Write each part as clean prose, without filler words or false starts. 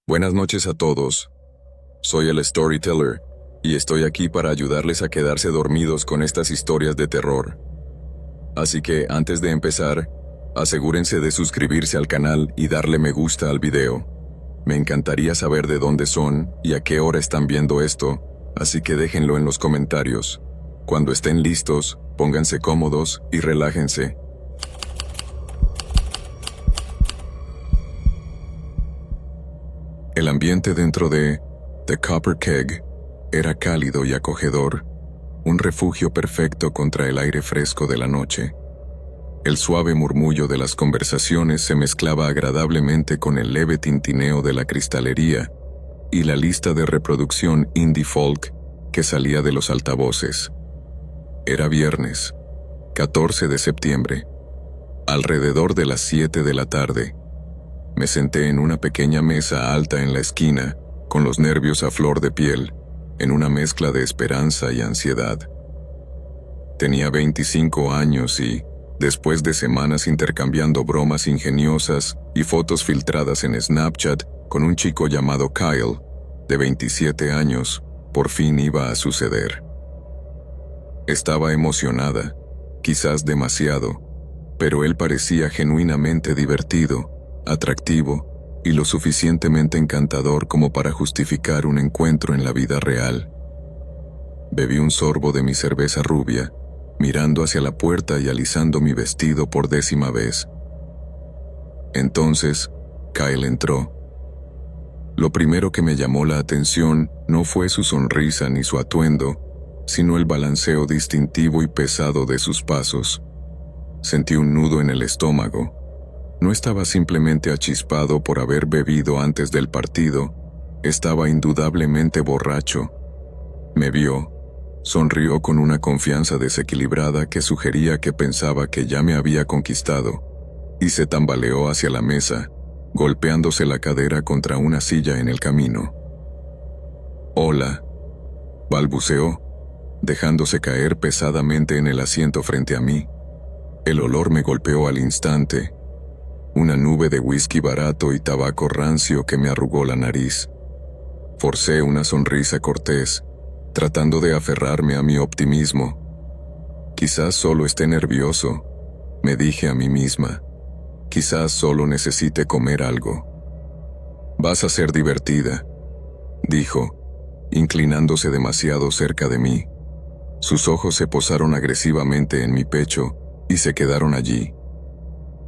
Buenas noches a todos. Soy el Storyteller y estoy aquí para ayudarles a quedarse dormidos con estas historias de terror. Así que antes de empezar, asegúrense de suscribirse al canal y darle me gusta al video. Me encantaría saber de dónde son y a qué hora están viendo esto, así que déjenlo en los comentarios. Cuando estén listos, pónganse cómodos y relájense. El ambiente dentro de The Copper Keg era cálido y acogedor, un refugio perfecto contra el aire fresco de la noche. El suave murmullo de las conversaciones se mezclaba agradablemente con el leve tintineo de la cristalería y la lista de reproducción indie folk que salía de los altavoces. Era viernes, 14 de septiembre, alrededor de las 7 de la tarde. Me senté en una pequeña mesa alta en la esquina, con los nervios a flor de piel, en una mezcla de esperanza y ansiedad. Tenía 25 años y, después de semanas intercambiando bromas ingeniosas y fotos filtradas en Snapchat con un chico llamado Kyle, de 27 años, por fin iba a suceder. Estaba emocionada, quizás demasiado, pero él parecía genuinamente divertido, atractivo y lo suficientemente encantador como para justificar un encuentro en la vida real. Bebí un sorbo de mi cerveza rubia, mirando hacia la puerta y alisando mi vestido por 10ª vez. Entonces, Kyle entró. Lo primero que me llamó la atención no fue su sonrisa ni su atuendo, sino el balanceo distintivo y pesado de sus pasos. Sentí un nudo en el estómago. No estaba simplemente achispado por haber bebido antes del partido, estaba indudablemente borracho. Me vio, sonrió con una confianza desequilibrada que sugería que pensaba que ya me había conquistado, y se tambaleó hacia la mesa, golpeándose la cadera contra una silla en el camino. «Hola», balbuceó, dejándose caer pesadamente en el asiento frente a mí. El olor me golpeó al instante, una nube de whisky barato y tabaco rancio que me arrugó la nariz. Forcé una sonrisa cortés, tratando de aferrarme a mi optimismo. Quizás solo esté nervioso, me dije a mí misma. Quizás solo necesite comer algo. «Vas a ser divertida», dijo, inclinándose demasiado cerca de mí. Sus ojos se posaron agresivamente en mi pecho y se quedaron allí.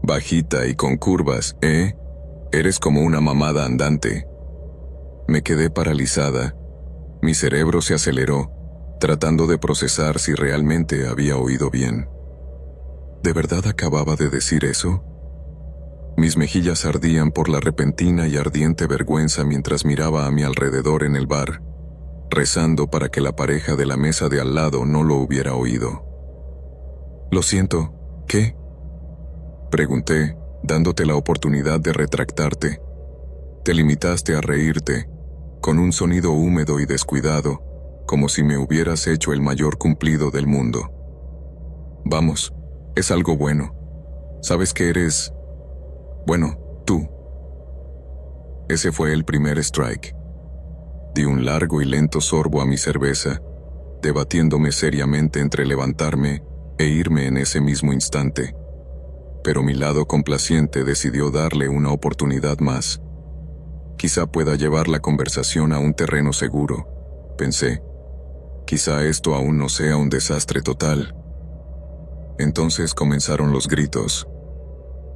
«Bajita y con curvas, ¿eh? Eres como una mamada andante». Me quedé paralizada. Mi cerebro se aceleró, tratando de procesar si realmente había oído bien. ¿De verdad acababa de decir eso? Mis mejillas ardían por la repentina y ardiente vergüenza mientras miraba a mi alrededor en el bar, rezando para que la pareja de la mesa de al lado no lo hubiera oído. «Lo siento, ¿qué?», pregunté, dándote la oportunidad de retractarte. Te limitaste a reírte, con un sonido húmedo y descuidado, como si me hubieras hecho el mayor cumplido del mundo. «Vamos, es algo bueno. Sabes que eres... bueno, tú». Ese fue el primer strike. Di un largo y lento sorbo a mi cerveza, debatiéndome seriamente entre levantarme e irme en ese mismo instante. Pero mi lado complaciente decidió darle una oportunidad más. Quizá pueda llevar la conversación a un terreno seguro, pensé. Quizá esto aún no sea un desastre total. Entonces comenzaron los gritos.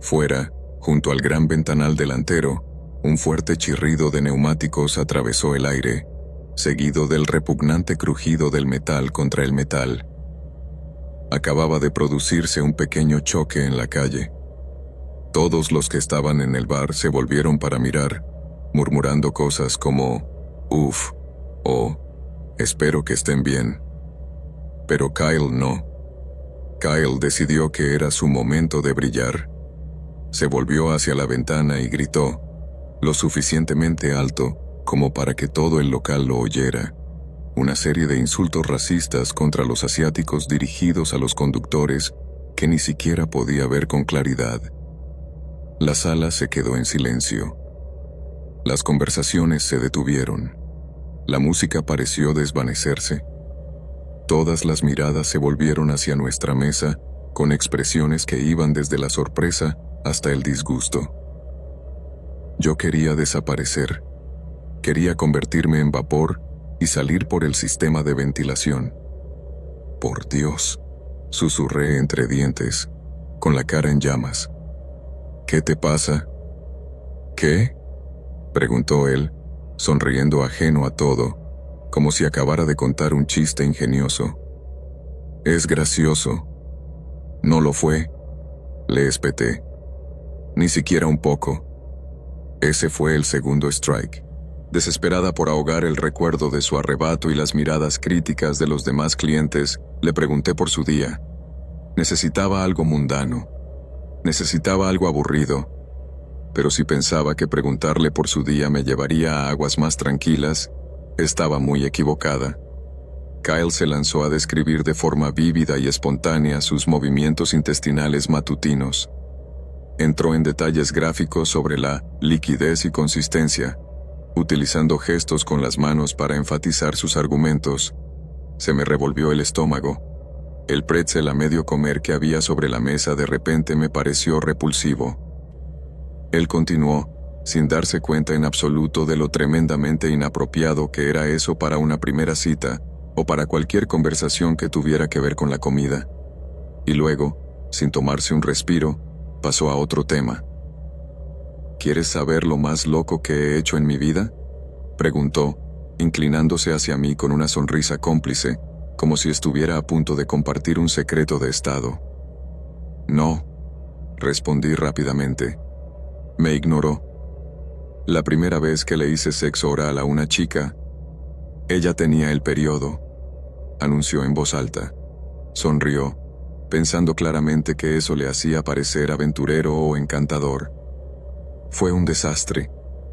Fuera, junto al gran ventanal delantero, un fuerte chirrido de neumáticos atravesó el aire, seguido del repugnante crujido del metal contra el metal. Acababa de producirse un pequeño choque en la calle. Todos los que estaban en el bar se volvieron para mirar, murmurando cosas como «Uf» o «Espero que estén bien». Pero Kyle no. Kyle decidió que era su momento de brillar. Se volvió hacia la ventana y gritó, lo suficientemente alto como para que todo el local lo oyera, una serie de insultos racistas contra los asiáticos dirigidos a los conductores que ni siquiera podía ver con claridad. La sala se quedó en silencio. Las conversaciones se detuvieron. La música pareció desvanecerse. Todas las miradas se volvieron hacia nuestra mesa, con expresiones que iban desde la sorpresa hasta el disgusto. Yo quería desaparecer. Quería convertirme en vapor y salir por el sistema de ventilación. Por Dios, susurré entre dientes, con la cara en llamas. ¿Qué te pasa? ¿Qué? Preguntó él, sonriendo ajeno a todo, como si acabara de contar un chiste ingenioso. Es gracioso. No lo fue, le espeté. Ni siquiera un poco. Ese fue el segundo strike. Desesperada por ahogar el recuerdo de su arrebato y las miradas críticas de los demás clientes, le pregunté por su día. Necesitaba algo mundano. Necesitaba algo aburrido. Pero si pensaba que preguntarle por su día me llevaría a aguas más tranquilas, estaba muy equivocada. Kyle se lanzó a describir de forma vívida y espontánea sus movimientos intestinales matutinos. Entró en detalles gráficos sobre la liquidez y consistencia, utilizando gestos con las manos para enfatizar sus argumentos. Se me revolvió el estómago. El pretzel a medio comer que había sobre la mesa de repente me pareció repulsivo. Él continuó, sin darse cuenta en absoluto de lo tremendamente inapropiado que era eso para una primera cita, o para cualquier conversación que tuviera que ver con la comida. Y luego, sin tomarse un respiro, pasó a otro tema. ¿Quieres saber lo más loco que he hecho en mi vida?, preguntó, inclinándose hacia mí con una sonrisa cómplice, como si estuviera a punto de compartir un secreto de estado. No, respondí rápidamente. Me ignoró. La primera vez que le hice sexo oral a una chica, ella tenía el periodo, anunció en voz alta. Sonrió, pensando claramente que eso le hacía parecer aventurero o encantador. Fue un desastre,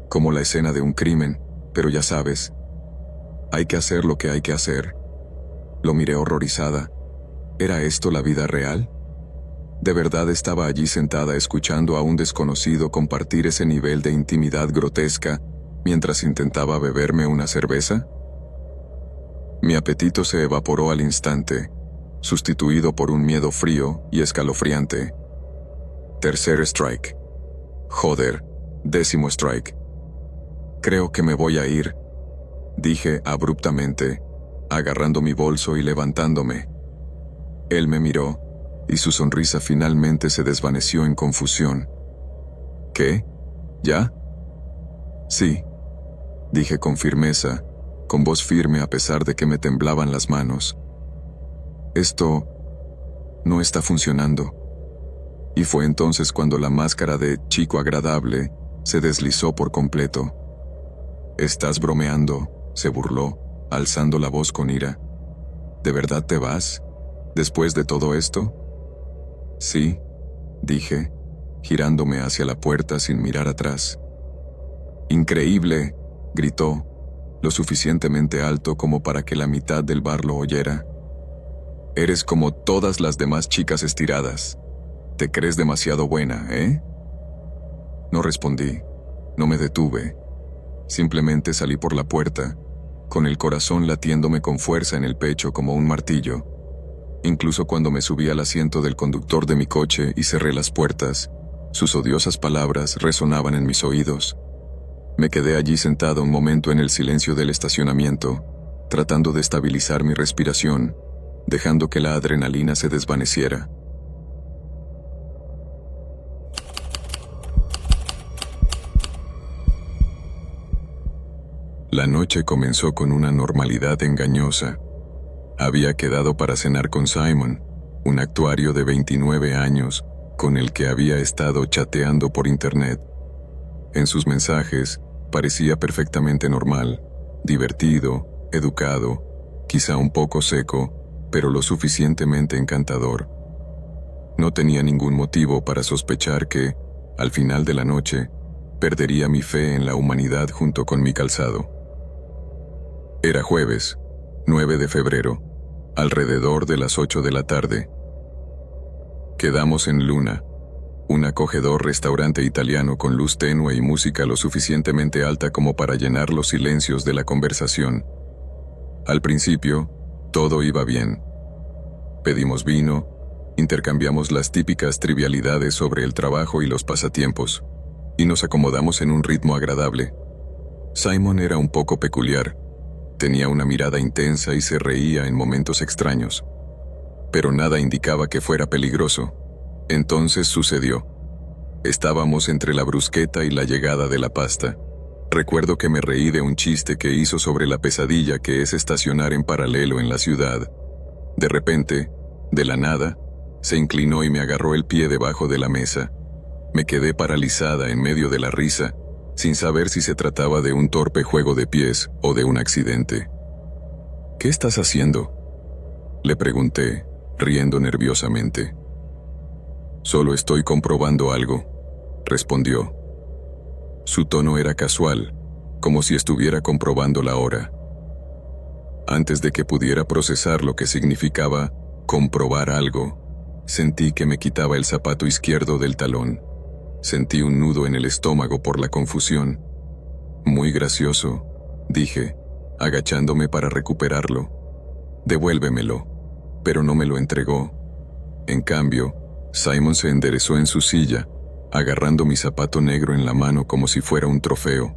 como la escena de un crimen, pero ya sabes, hay que hacer lo que hay que hacer. Lo miré horrorizada. ¿Era esto la vida real? ¿De verdad estaba allí sentada escuchando a un desconocido compartir ese nivel de intimidad grotesca mientras intentaba beberme una cerveza? Mi apetito se evaporó al instante, sustituido por un miedo frío y escalofriante. Tercer strike. Joder, 10º strike. Creo que me voy a ir, dije abruptamente, agarrando mi bolso y levantándome. Él me miró, y su sonrisa finalmente se desvaneció en confusión. ¿Qué? ¿Ya? Sí, dije con firmeza, con voz firme a pesar de que me temblaban las manos. Esto no está funcionando. Y fue entonces cuando la máscara de chico agradable se deslizó por completo. «¿Estás bromeando?», se burló, alzando la voz con ira. «¿De verdad te vas? ¿Después de todo esto?». «Sí», dije, girándome hacia la puerta sin mirar atrás. «Increíble», gritó, lo suficientemente alto como para que la mitad del bar lo oyera. «Eres como todas las demás chicas estiradas. Te crees demasiado buena, ¿eh?». No respondí, no me detuve. Simplemente salí por la puerta, con el corazón latiéndome con fuerza en el pecho como un martillo. Incluso cuando me subí al asiento del conductor de mi coche y cerré las puertas, sus odiosas palabras resonaban en mis oídos. Me quedé allí sentado un momento en el silencio del estacionamiento, tratando de estabilizar mi respiración, dejando que la adrenalina se desvaneciera. La noche comenzó con una normalidad engañosa. Había quedado para cenar con Simon, un actuario de 29 años, con el que había estado chateando por internet. En sus mensajes, parecía perfectamente normal, divertido, educado, quizá un poco seco, pero lo suficientemente encantador. No tenía ningún motivo para sospechar que, al final de la noche, perdería mi fe en la humanidad junto con mi calzado. Era jueves, 9 de febrero, alrededor de las 8 de la tarde. Quedamos en Luna, Un acogedor restaurante italiano con luz tenue y música lo suficientemente alta como para llenar los silencios de la conversación. Al principio, todo iba bien. Pedimos vino, intercambiamos las típicas trivialidades sobre el trabajo y los pasatiempos, y nos acomodamos en un ritmo agradable. Simon era un poco peculiar. Tenía una mirada intensa y se reía en momentos extraños. Pero nada indicaba que fuera peligroso. Entonces sucedió. Estábamos entre la brusqueta y la llegada de la pasta. Recuerdo que me reí de un chiste que hizo sobre la pesadilla que es estacionar en paralelo en la ciudad. De repente, de la nada, se inclinó y me agarró el pie debajo de la mesa. Me quedé paralizada en medio de la risa, sin saber si se trataba de un torpe juego de pies o de un accidente. ¿Qué estás haciendo?, le pregunté, riendo nerviosamente. Solo estoy comprobando algo, respondió. Su tono era casual, como si estuviera comprobando la hora. Antes de que pudiera procesar lo que significaba comprobar algo, sentí que me quitaba el zapato izquierdo del talón. Sentí un nudo en el estómago por la confusión. Muy gracioso, dije, agachándome para recuperarlo. Devuélvemelo. Pero no me lo entregó. En cambio, Simon se enderezó en su silla, agarrando mi zapato negro en la mano como si fuera un trofeo.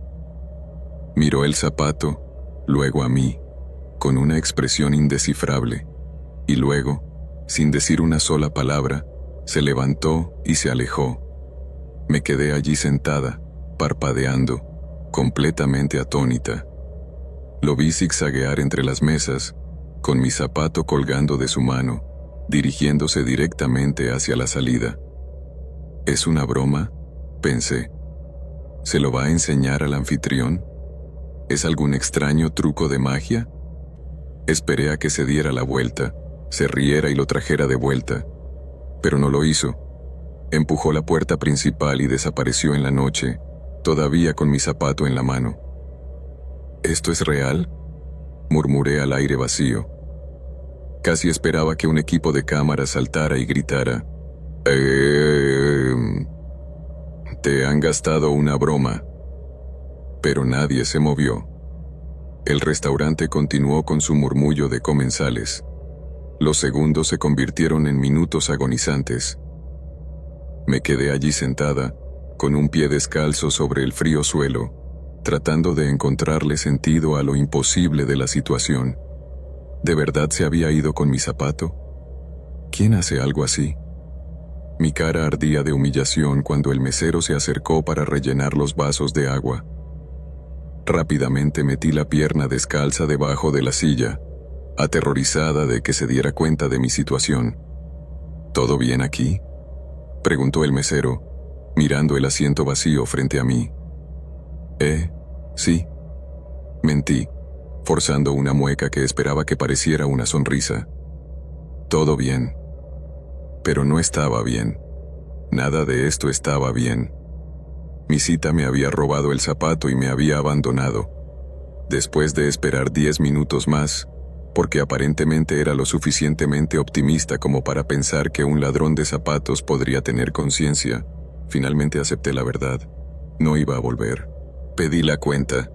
Miró el zapato, luego a mí, con una expresión indescifrable, y luego, sin decir una sola palabra, se levantó y se alejó. Me quedé allí sentada, parpadeando, completamente atónita. Lo vi zigzaguear entre las mesas, con mi zapato colgando de su mano, dirigiéndose directamente hacia la salida. ¿Es una broma?, pensé. ¿Se lo va a enseñar al anfitrión? ¿Es algún extraño truco de magia? Esperé a que se diera la vuelta, se riera y lo trajera de vuelta, pero no lo hizo. Empujó la puerta principal y desapareció en la noche, todavía con mi zapato en la mano. ¿Esto es real?, murmuré al aire vacío. Casi esperaba que un equipo de cámaras saltara y gritara: te han gastado una broma. Pero nadie se movió. El restaurante continuó con su murmullo de comensales. Los segundos se convirtieron en minutos agonizantes. Me quedé allí sentada, con un pie descalzo sobre el frío suelo, tratando de encontrarle sentido a lo imposible de la situación. ¿De verdad se había ido con mi zapato? ¿Quién hace algo así? Mi cara ardía de humillación cuando el mesero se acercó para rellenar los vasos de agua. Rápidamente metí la pierna descalza debajo de la silla, aterrorizada de que se diera cuenta de mi situación. ¿Todo bien aquí?, preguntó el mesero, mirando el asiento vacío frente a mí. Sí, mentí, forzando una mueca que esperaba que pareciera una sonrisa. Todo bien. Pero no estaba bien. Nada de esto estaba bien. Mi cita me había robado el zapato y me había abandonado. Después de esperar 10 minutos más, porque aparentemente era lo suficientemente optimista como para pensar que un ladrón de zapatos podría tener conciencia, finalmente acepté la verdad. No iba a volver. Pedí la cuenta.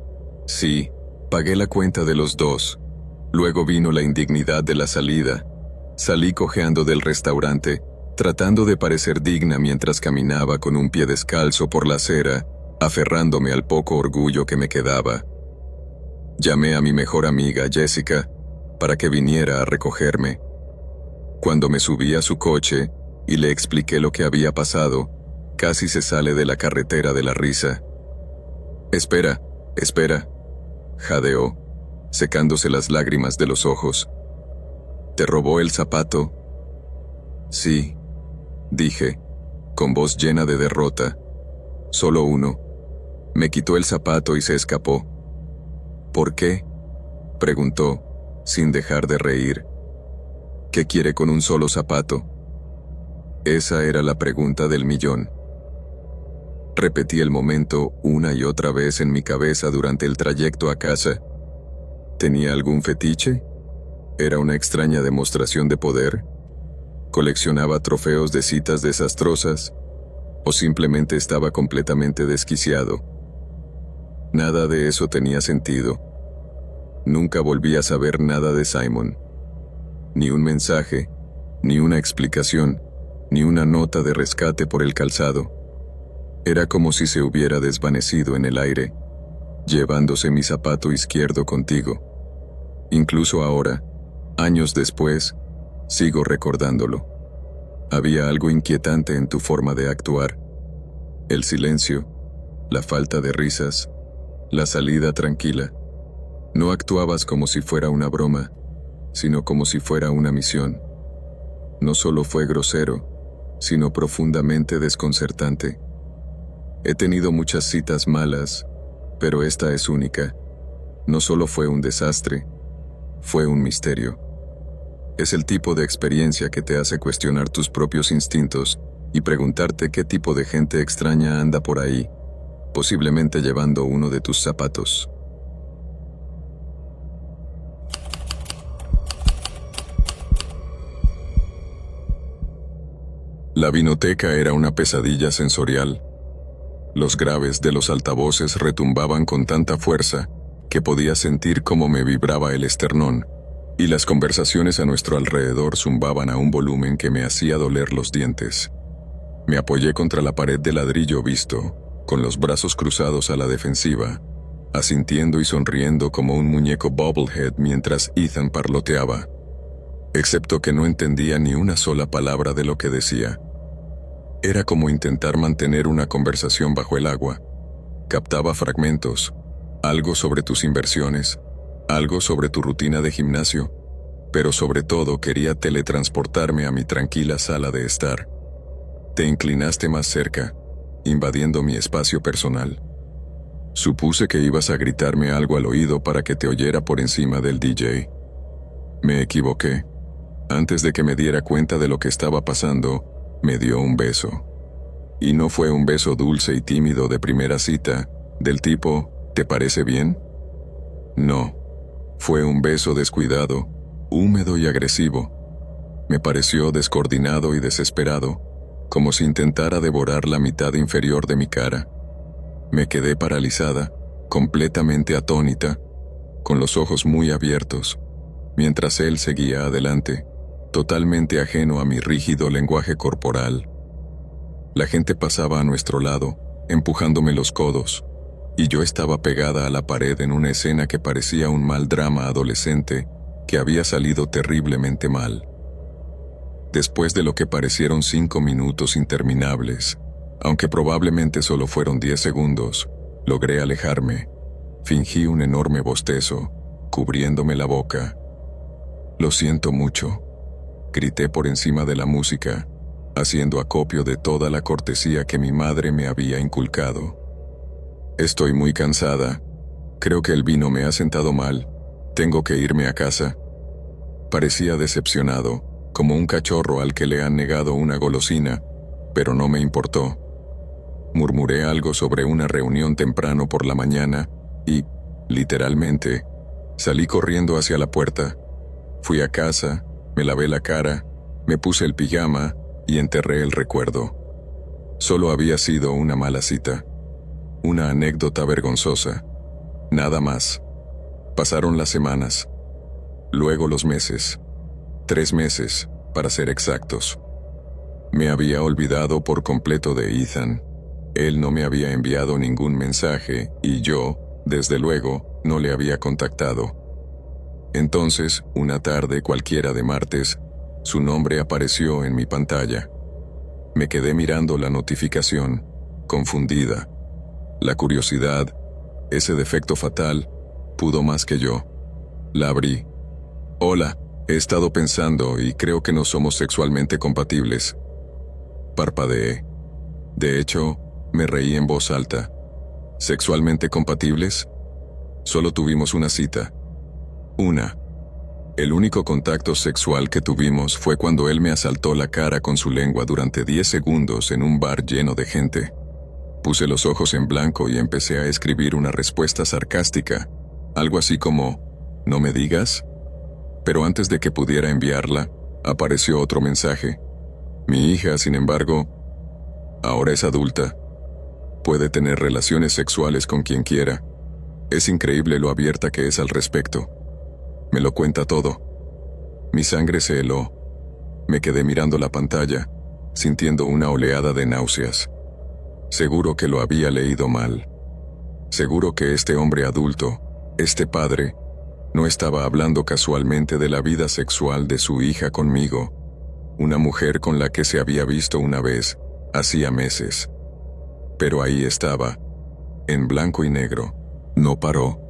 Sí, pagué la cuenta de los dos. Luego vino la indignidad de la salida. Salí cojeando del restaurante, tratando de parecer digna mientras caminaba con un pie descalzo por la acera, aferrándome al poco orgullo que me quedaba. Llamé a mi mejor amiga, Jessica, para que viniera a recogerme. Cuando me subí a su coche y le expliqué lo que había pasado, casi se sale de la carretera de la risa. Espera, jadeó, secándose las lágrimas de los ojos. ¿Te robó el zapato? Sí, dije, con voz llena de derrota. Solo uno. Me quitó el zapato y se escapó. ¿Por qué?, preguntó, sin dejar de reír. ¿Qué quiere con un solo zapato? Esa era la pregunta del millón. Repetí el momento una y otra vez en mi cabeza durante el trayecto a casa. ¿Tenía algún fetiche? ¿Era una extraña demostración de poder? ¿Coleccionaba trofeos de citas desastrosas? ¿O simplemente estaba completamente desquiciado? Nada de eso tenía sentido. Nunca volví a saber nada de Simon. Ni un mensaje, ni una explicación, ni una nota de rescate por el calzado. Era como si se hubiera desvanecido en el aire, llevándose mi zapato izquierdo contigo. Incluso ahora, años después, sigo recordándolo. Había algo inquietante en tu forma de actuar. El silencio, la falta de risas, la salida tranquila. No actuabas como si fuera una broma, sino como si fuera una misión. No solo fue grosero, sino profundamente desconcertante. He tenido muchas citas malas, pero esta es única. No solo fue un desastre, fue un misterio. Es el tipo de experiencia que te hace cuestionar tus propios instintos y preguntarte qué tipo de gente extraña anda por ahí, posiblemente llevando uno de tus zapatos. La vinoteca era una pesadilla sensorial. Los graves de los altavoces retumbaban con tanta fuerza que podía sentir cómo me vibraba el esternón, y las conversaciones a nuestro alrededor zumbaban a un volumen que me hacía doler los dientes. Me apoyé contra la pared de ladrillo visto, con los brazos cruzados a la defensiva, asintiendo y sonriendo como un muñeco bobblehead mientras Ethan parloteaba, excepto que no entendía ni una sola palabra de lo que decía. Era como intentar mantener una conversación bajo el agua. Captaba fragmentos, algo sobre tus inversiones, algo sobre tu rutina de gimnasio, pero sobre todo quería teletransportarme a mi tranquila sala de estar. Te inclinaste más cerca, invadiendo mi espacio personal. Supuse que ibas a gritarme algo al oído para que te oyera por encima del DJ. Me equivoqué. Antes de que me diera cuenta de lo que estaba pasando, me dio un beso. Y no fue un beso dulce y tímido de primera cita, del tipo, ¿te parece bien? No. Fue un beso descuidado, húmedo y agresivo. Me pareció descoordinado y desesperado, como si intentara devorar la mitad inferior de mi cara. Me quedé paralizada, completamente atónita, con los ojos muy abiertos, mientras él seguía adelante, totalmente ajeno a mi rígido lenguaje corporal. La gente pasaba a nuestro lado, empujándome los codos, y yo estaba pegada a la pared en una escena que parecía un mal drama adolescente que había salido terriblemente mal. Después de lo que parecieron 5 minutos interminables, aunque probablemente solo fueron 10 segundos, logré alejarme. Fingí un enorme bostezo, cubriéndome la boca. «Lo siento mucho», grité por encima de la música, haciendo acopio de toda la cortesía que mi madre me había inculcado. «Estoy muy cansada. Creo que el vino me ha sentado mal. Tengo que irme a casa». Parecía decepcionado, como un cachorro al que le han negado una golosina, pero no me importó. Murmuré algo sobre una reunión temprano por la mañana y, literalmente, salí corriendo hacia la puerta. Fui a casa, me lavé la cara, me puse el pijama y enterré el recuerdo. Solo había sido una mala cita. Una anécdota vergonzosa. Nada más. Pasaron las semanas. Luego los meses. 3 meses, para ser exactos. Me había olvidado por completo de Ethan. Él no me había enviado ningún mensaje y yo, desde luego, no le había contactado. Entonces, una tarde cualquiera de martes, su nombre apareció en mi pantalla. Me quedé mirando la notificación, confundida. La curiosidad, ese defecto fatal, pudo más que yo. La abrí. «Hola, he estado pensando y creo que no somos sexualmente compatibles». Parpadeé. De hecho, me reí en voz alta. ¿Sexualmente compatibles? Solo tuvimos una cita. Una. El único contacto sexual que tuvimos fue cuando él me asaltó la cara con su lengua durante 10 segundos en un bar lleno de gente. Puse los ojos en blanco y empecé a escribir una respuesta sarcástica, algo así como, «¿No me digas?». Pero antes de que pudiera enviarla, apareció otro mensaje. Mi hija, sin embargo, Ahora es adulta. Puede tener relaciones sexuales con quien quiera. Es increíble lo abierta que es al respecto. Me lo cuenta todo. Mi sangre se heló. Me quedé mirando la pantalla, sintiendo una oleada de náuseas. Seguro que lo había leído mal. Seguro que este hombre adulto, este padre, no estaba hablando casualmente de la vida sexual de su hija conmigo, una mujer con la que se había visto una vez, hacía meses. Pero ahí estaba, en blanco y negro. No paró.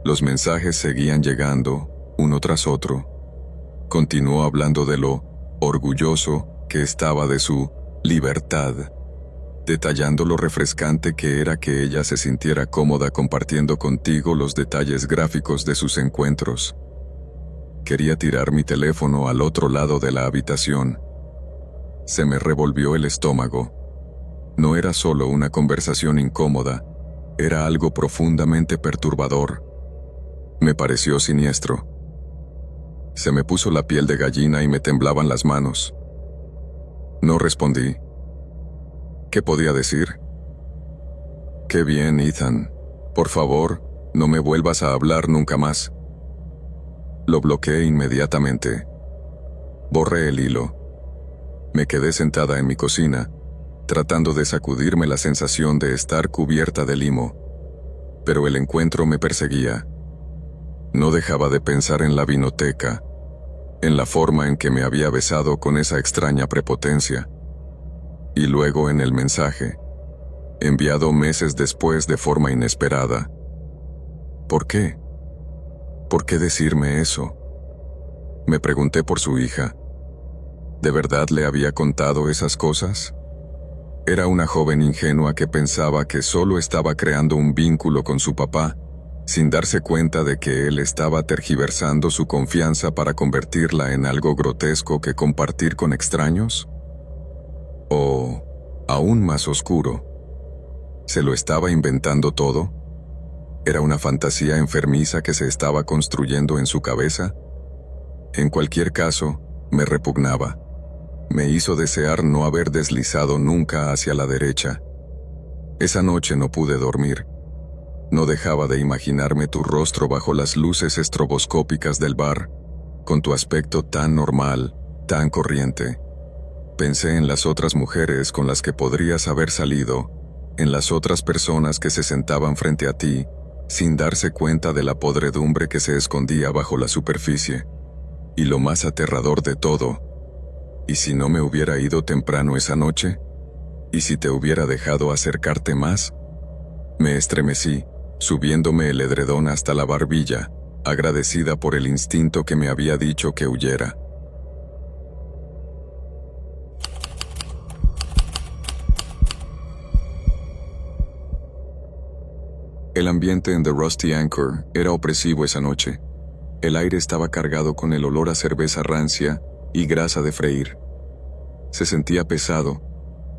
Los mensajes seguían llegando, uno tras otro. Continuó hablando de lo orgulloso que estaba de su libertad, detallando lo refrescante que era que ella se sintiera cómoda compartiendo contigo los detalles gráficos de sus encuentros. Quería tirar mi teléfono al otro lado de la habitación. Se me revolvió el estómago. No era solo una conversación incómoda, era algo profundamente perturbador. Me pareció siniestro. Se me puso la piel de gallina y me temblaban las manos. No respondí. ¿Qué podía decir? Qué bien, Ethan. Por favor, no me vuelvas a hablar nunca más. Lo bloqueé inmediatamente. Borré el hilo. Me quedé sentada en mi cocina, tratando de sacudirme la sensación de estar cubierta de limo. Pero el encuentro me perseguía. No dejaba de pensar en la vinoteca, en la forma en que me había besado con esa extraña prepotencia. Y luego en el mensaje, enviado meses después de forma inesperada. ¿Por qué? ¿Por qué decirme eso? Me pregunté por su hija. ¿De verdad le había contado esas cosas? Era una joven ingenua que pensaba que solo estaba creando un vínculo con su papá, sin darse cuenta de que él estaba tergiversando su confianza para convertirla en algo grotesco que compartir con extraños. O, aún más oscuro, ¿se lo estaba inventando todo? ¿Era una fantasía enfermiza que se estaba construyendo en su cabeza? En cualquier caso, me repugnaba. Me hizo desear no haber deslizado nunca hacia la derecha. Esa noche no pude dormir. No dejaba de imaginarme tu rostro bajo las luces estroboscópicas del bar, con tu aspecto tan normal, tan corriente. Pensé en las otras mujeres con las que podrías haber salido, en las otras personas que se sentaban frente a ti, sin darse cuenta de la podredumbre que se escondía bajo la superficie. Y lo más aterrador de todo, ¿y si no me hubiera ido temprano esa noche? ¿Y si te hubiera dejado acercarte más? Me estremecí, subiéndome el edredón hasta la barbilla, agradecida por el instinto que me había dicho que huyera. El ambiente en The Rusty Anchor era opresivo esa noche. El aire estaba cargado con el olor a cerveza rancia y grasa de freír. Se sentía pesado,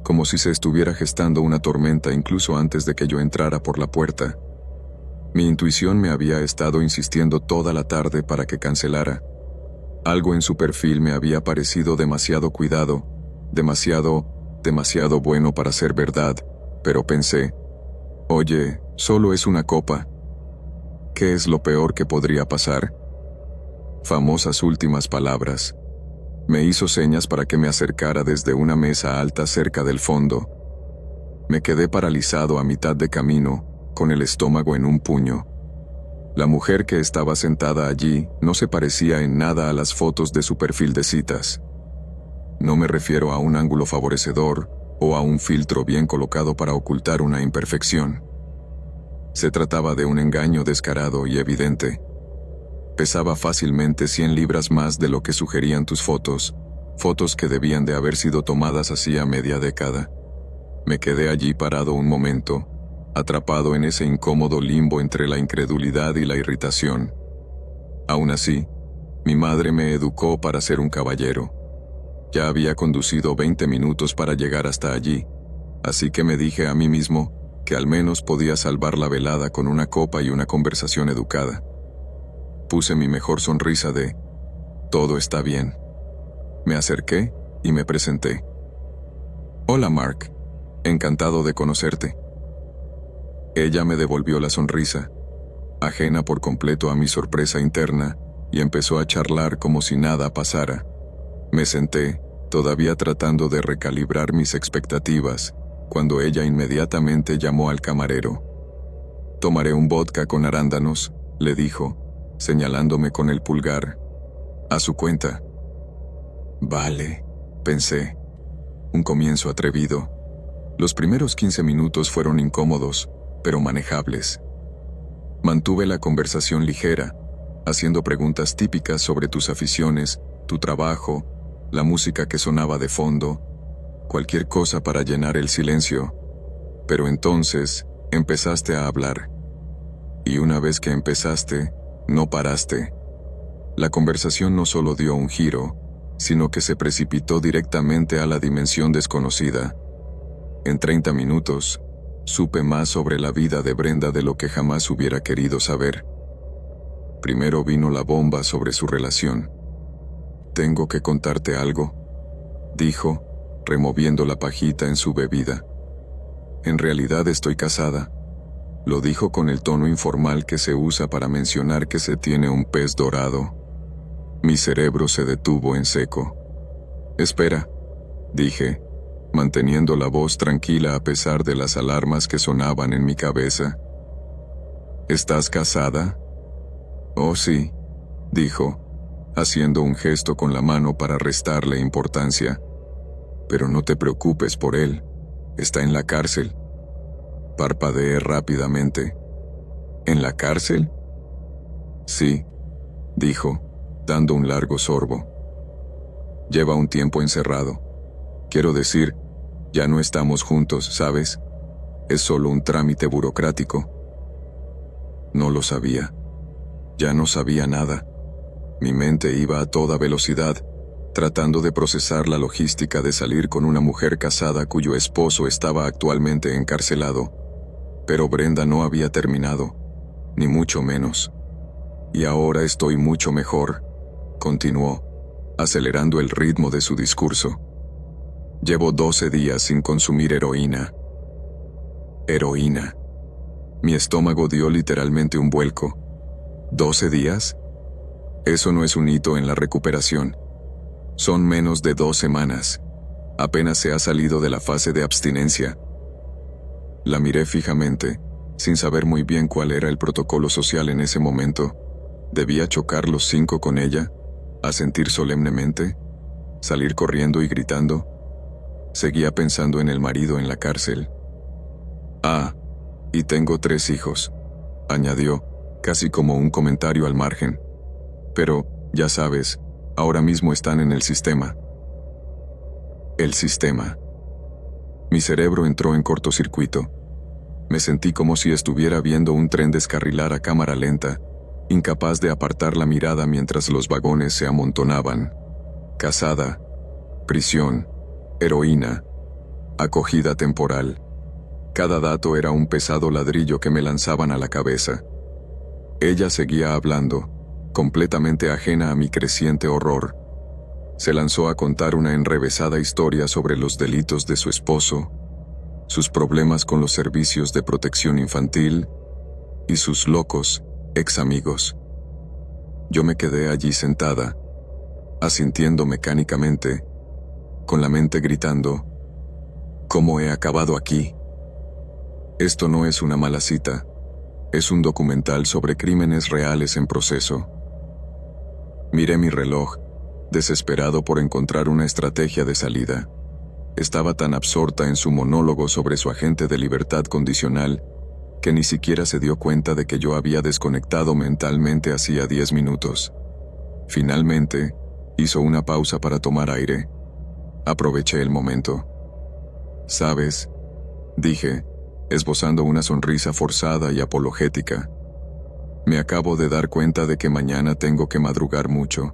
como si se estuviera gestando una tormenta incluso antes de que yo entrara por la puerta. Mi intuición me había estado insistiendo toda la tarde para que cancelara. Algo en su perfil me había parecido demasiado cuidado, demasiado bueno para ser verdad, pero pensé, oye, solo es una copa. ¿Qué es lo peor que podría pasar? Famosas últimas palabras. Me hizo señas para que me acercara desde una mesa alta cerca del fondo. Me quedé paralizado a mitad de camino, con el estómago en un puño. La mujer que estaba sentada allí no se parecía en nada a las fotos de su perfil de citas. No me refiero a un ángulo favorecedor o a un filtro bien colocado para ocultar una imperfección. Se trataba de un engaño descarado y evidente. Pesaba fácilmente 100 libras más de lo que sugerían tus fotos que debían de haber sido tomadas hacía media década. Me quedé allí parado un momento, atrapado en ese incómodo limbo entre la incredulidad y la irritación. Aún así, mi madre me educó para ser un caballero. Ya había conducido 20 minutos para llegar hasta allí, así que me dije a mí mismo que al menos podía salvar la velada con una copa y una conversación educada. Puse mi mejor sonrisa de «Todo está bien». Me acerqué y me presenté. «Hola, Mark. Encantado de conocerte. Ella me devolvió la sonrisa, ajena por completo a mi sorpresa interna, y empezó a charlar como si nada pasara. Me senté, todavía tratando de recalibrar mis expectativas, cuando ella inmediatamente llamó al camarero. «Tomaré un vodka con arándanos», le dijo, señalándome con el pulgar. «A su cuenta». «Vale», pensé. Un comienzo atrevido. Los primeros 15 minutos fueron incómodos, pero manejables. Mantuve la conversación ligera, haciendo preguntas típicas sobre tus aficiones, tu trabajo, la música que sonaba de fondo, cualquier cosa para llenar el silencio. Pero entonces empezaste a hablar. Y una vez que empezaste, no paraste. La conversación no solo dio un giro, sino que se precipitó directamente a la dimensión desconocida. En 30 minutos, supe más sobre la vida de Brenda de lo que jamás hubiera querido saber. Primero vino la bomba sobre su relación. «Tengo que contarte algo», dijo, removiendo la pajita en su bebida. «En realidad estoy casada», lo dijo con el tono informal que se usa para mencionar que se tiene un pez dorado. Mi cerebro se detuvo en seco. «Espera», dije, manteniendo la voz tranquila a pesar de las alarmas que sonaban en mi cabeza. «¿Estás casada?» «Oh, sí», dijo, haciendo un gesto con la mano para restarle importancia. «Pero no te preocupes por él, está en la cárcel». Parpadeé rápidamente. «¿En la cárcel?» «Sí», dijo, dando un largo sorbo. «Lleva un tiempo encerrado. Quiero decir, ya no estamos juntos, ¿sabes? Es solo un trámite burocrático». No lo sabía. Ya no sabía nada. Mi mente iba a toda velocidad, tratando de procesar la logística de salir con una mujer casada cuyo esposo estaba actualmente encarcelado. Pero Brenda no había terminado, ni mucho menos. «Y ahora estoy mucho mejor», continuó, acelerando el ritmo de su discurso. «Llevo 12 días sin consumir heroína». «Heroína». Mi estómago dio literalmente un vuelco. ¿12 días? Eso no es un hito en la recuperación. Son menos de 2 semanas. Apenas se ha salido de la fase de abstinencia. La miré fijamente, sin saber muy bien cuál era el protocolo social en ese momento. ¿Debía chocar los 5 con ella? ¿Asentir solemnemente? ¿Salir corriendo y gritando? Seguía pensando en el marido en la cárcel. «Ah, y tengo 3 hijos», añadió, casi como un comentario al margen. «Pero, ya sabes, ahora mismo están en el sistema». El sistema. Mi cerebro entró en cortocircuito. Me sentí como si estuviera viendo un tren descarrilar a cámara lenta, incapaz de apartar la mirada mientras los vagones se amontonaban. Casada, prisión, heroína, acogida temporal. Cada dato era un pesado ladrillo que me lanzaban a la cabeza. Ella seguía hablando, completamente ajena a mi creciente horror. Se lanzó a contar una enrevesada historia sobre los delitos de su esposo, sus problemas con los servicios de protección infantil y sus locos ex amigos. Yo me quedé allí sentada, asintiendo mecánicamente, con la mente gritando: «¿Cómo he acabado aquí?». Esto no es una mala cita, es un documental sobre crímenes reales en proceso. Miré mi reloj, desesperado por encontrar una estrategia de salida. Estaba tan absorta en su monólogo sobre su agente de libertad condicional que ni siquiera se dio cuenta de que yo había desconectado mentalmente hacía 10 minutos. Finalmente, hizo una pausa para tomar aire. Aproveché el momento. «¿Sabes?», dije, esbozando una sonrisa forzada y apologética. «Me acabo de dar cuenta de que mañana tengo que madrugar mucho.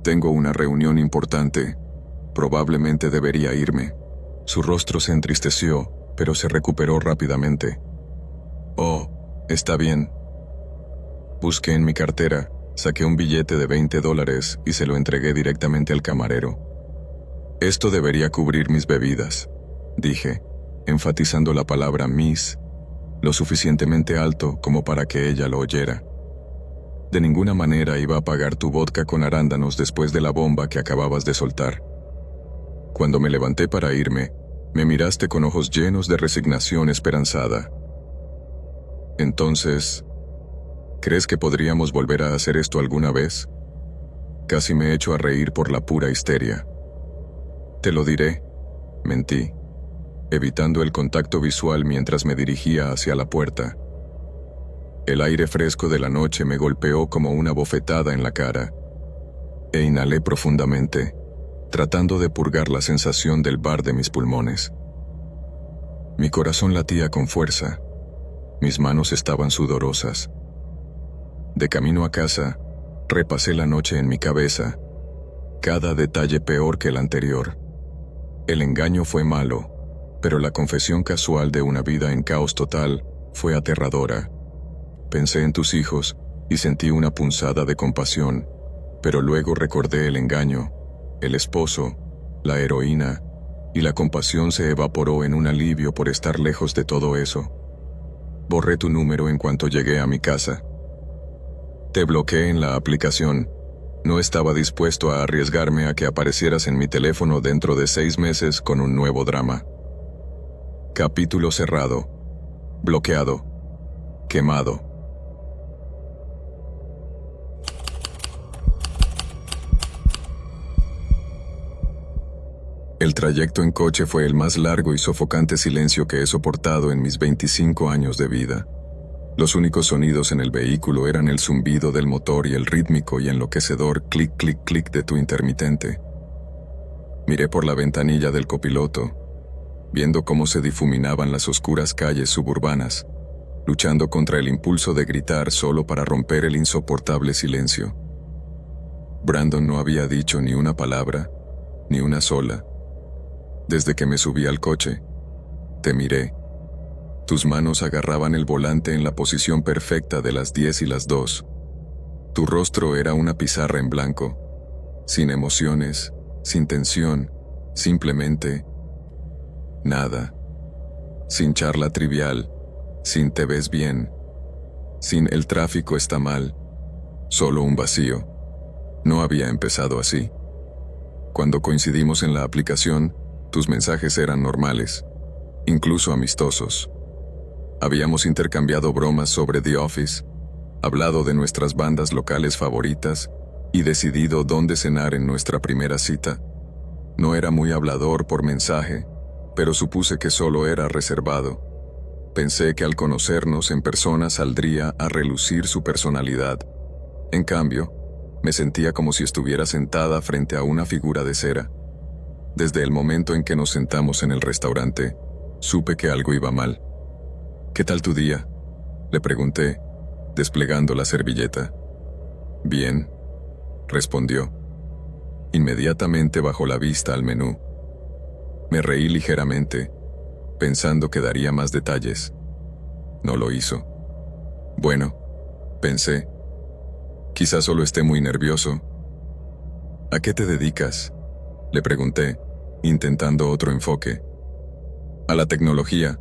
Tengo una reunión importante. Probablemente debería irme». Su rostro se entristeció, pero se recuperó rápidamente. «Oh, está bien». Busqué en mi cartera, saqué un billete de $20 y se lo entregué directamente al camarero. «Esto debería cubrir mis bebidas», dije, enfatizando la palabra Miss lo suficientemente alto como para que ella lo oyera. De ninguna manera iba a pagar tu vodka con arándanos después de la bomba que acababas de soltar. Cuando me levanté para irme, me miraste con ojos llenos de resignación esperanzada. Entonces, ¿crees que podríamos volver a hacer esto alguna vez? Casi me echo a reír por la pura histeria. Te lo diré, mentí, evitando el contacto visual mientras me dirigía hacia la puerta. El aire fresco de la noche me golpeó como una bofetada en la cara, e inhalé profundamente, tratando de purgar la sensación del bar de mis pulmones. Mi corazón latía con fuerza, mis manos estaban sudorosas. De camino a casa, repasé la noche en mi cabeza, cada detalle peor que el anterior. El engaño fue malo, pero la confesión casual de una vida en caos total fue aterradora. Pensé en tus hijos y sentí una punzada de compasión, pero luego recordé el engaño, el esposo, la heroína, y la compasión se evaporó en un alivio por estar lejos de todo eso. Borré tu número en cuanto llegué a mi casa. Te bloqueé en la aplicación. No estaba dispuesto a arriesgarme a que aparecieras en mi teléfono dentro de 6 meses con un nuevo drama. Capítulo cerrado. Bloqueado. Quemado. El trayecto en coche fue el más largo y sofocante silencio que he soportado en mis 25 años de vida. Los únicos sonidos en el vehículo eran el zumbido del motor y el rítmico y enloquecedor clic, clic, clic de tu intermitente. Miré por la ventanilla del copiloto, viendo cómo se difuminaban las oscuras calles suburbanas, luchando contra el impulso de gritar solo para romper el insoportable silencio. Brandon no había dicho ni una palabra, ni una sola. Desde que me subí al coche, te miré. Tus manos agarraban el volante en la posición perfecta de las 10 y las 2. Tu rostro era una pizarra en blanco, sin emociones, sin tensión, simplemente nada. Sin charla trivial, sin te ves bien, sin el tráfico está mal, solo un vacío. No había empezado así. Cuando coincidimos en la aplicación, tus mensajes eran normales, incluso amistosos. Habíamos intercambiado bromas sobre The Office, hablado de nuestras bandas locales favoritas y decidido dónde cenar en nuestra primera cita. No era muy hablador por mensaje, pero supuse que solo era reservado. Pensé que al conocernos en persona saldría a relucir su personalidad. En cambio, me sentía como si estuviera sentada frente a una figura de cera. Desde el momento en que nos sentamos en el restaurante, supe que algo iba mal. ¿Qué tal tu día?, le pregunté, desplegando la servilleta. Bien, respondió. Inmediatamente bajó la vista al menú. Me reí ligeramente, pensando que daría más detalles. No lo hizo. Bueno, pensé, quizás solo esté muy nervioso. ¿A qué te dedicas?, le pregunté, intentando otro enfoque. A la tecnología,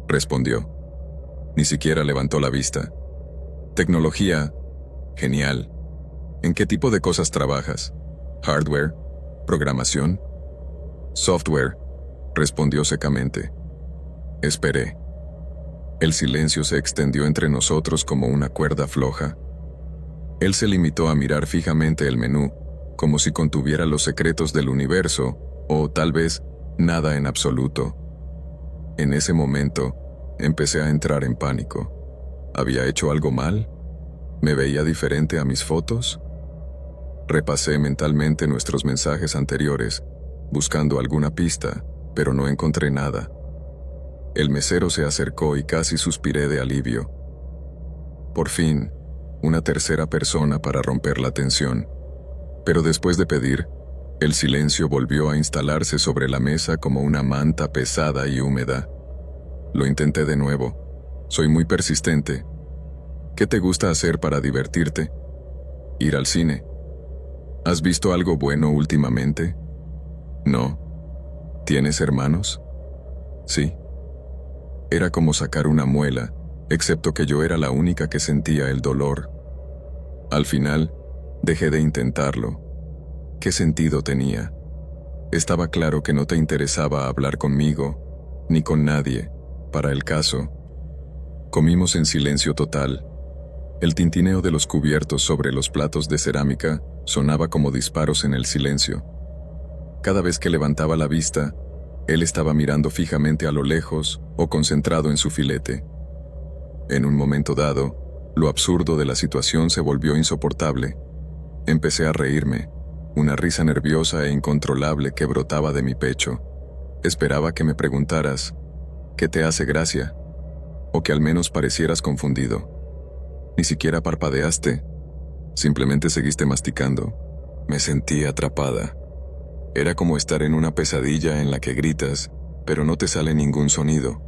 respondió. Ni siquiera levantó la vista. Tecnología, genial. ¿En qué tipo de cosas trabajas? ¿Hardware? ¿Programación? Software, respondió secamente. Esperé. El silencio se extendió entre nosotros como una cuerda floja. Él se limitó a mirar fijamente el menú, como si contuviera los secretos del universo, o tal vez nada en absoluto. En ese momento, empecé a entrar en pánico. ¿Había hecho algo mal? ¿Me veía diferente a mis fotos? Repasé mentalmente nuestros mensajes anteriores, buscando alguna pista, pero no encontré nada. El mesero se acercó y casi suspiré de alivio. Por fin, una tercera persona para romper la tensión. Pero después de pedir, el silencio volvió a instalarse sobre la mesa como una manta pesada y húmeda. Lo intenté de nuevo. Soy muy persistente. ¿Qué te gusta hacer para divertirte? Ir al cine. ¿Has visto algo bueno últimamente? No. ¿Tienes hermanos? Sí. Era como sacar una muela, excepto que yo era la única que sentía el dolor. Al final, dejé de intentarlo. ¿Qué sentido tenía? Estaba claro que no te interesaba hablar conmigo, ni con nadie, para el caso. Comimos en silencio total. El tintineo de los cubiertos sobre los platos de cerámica sonaba como disparos en el silencio. Cada vez que levantaba la vista, él estaba mirando fijamente a lo lejos o concentrado en su filete. En un momento dado, lo absurdo de la situación se volvió insoportable. Empecé a reírme, una risa nerviosa e incontrolable que brotaba de mi pecho. Esperaba que me preguntaras, ¿qué te hace gracia? O que al menos parecieras confundido. Ni siquiera parpadeaste, simplemente seguiste masticando. Me sentí atrapada. Era como estar en una pesadilla en la que gritas, pero no te sale ningún sonido.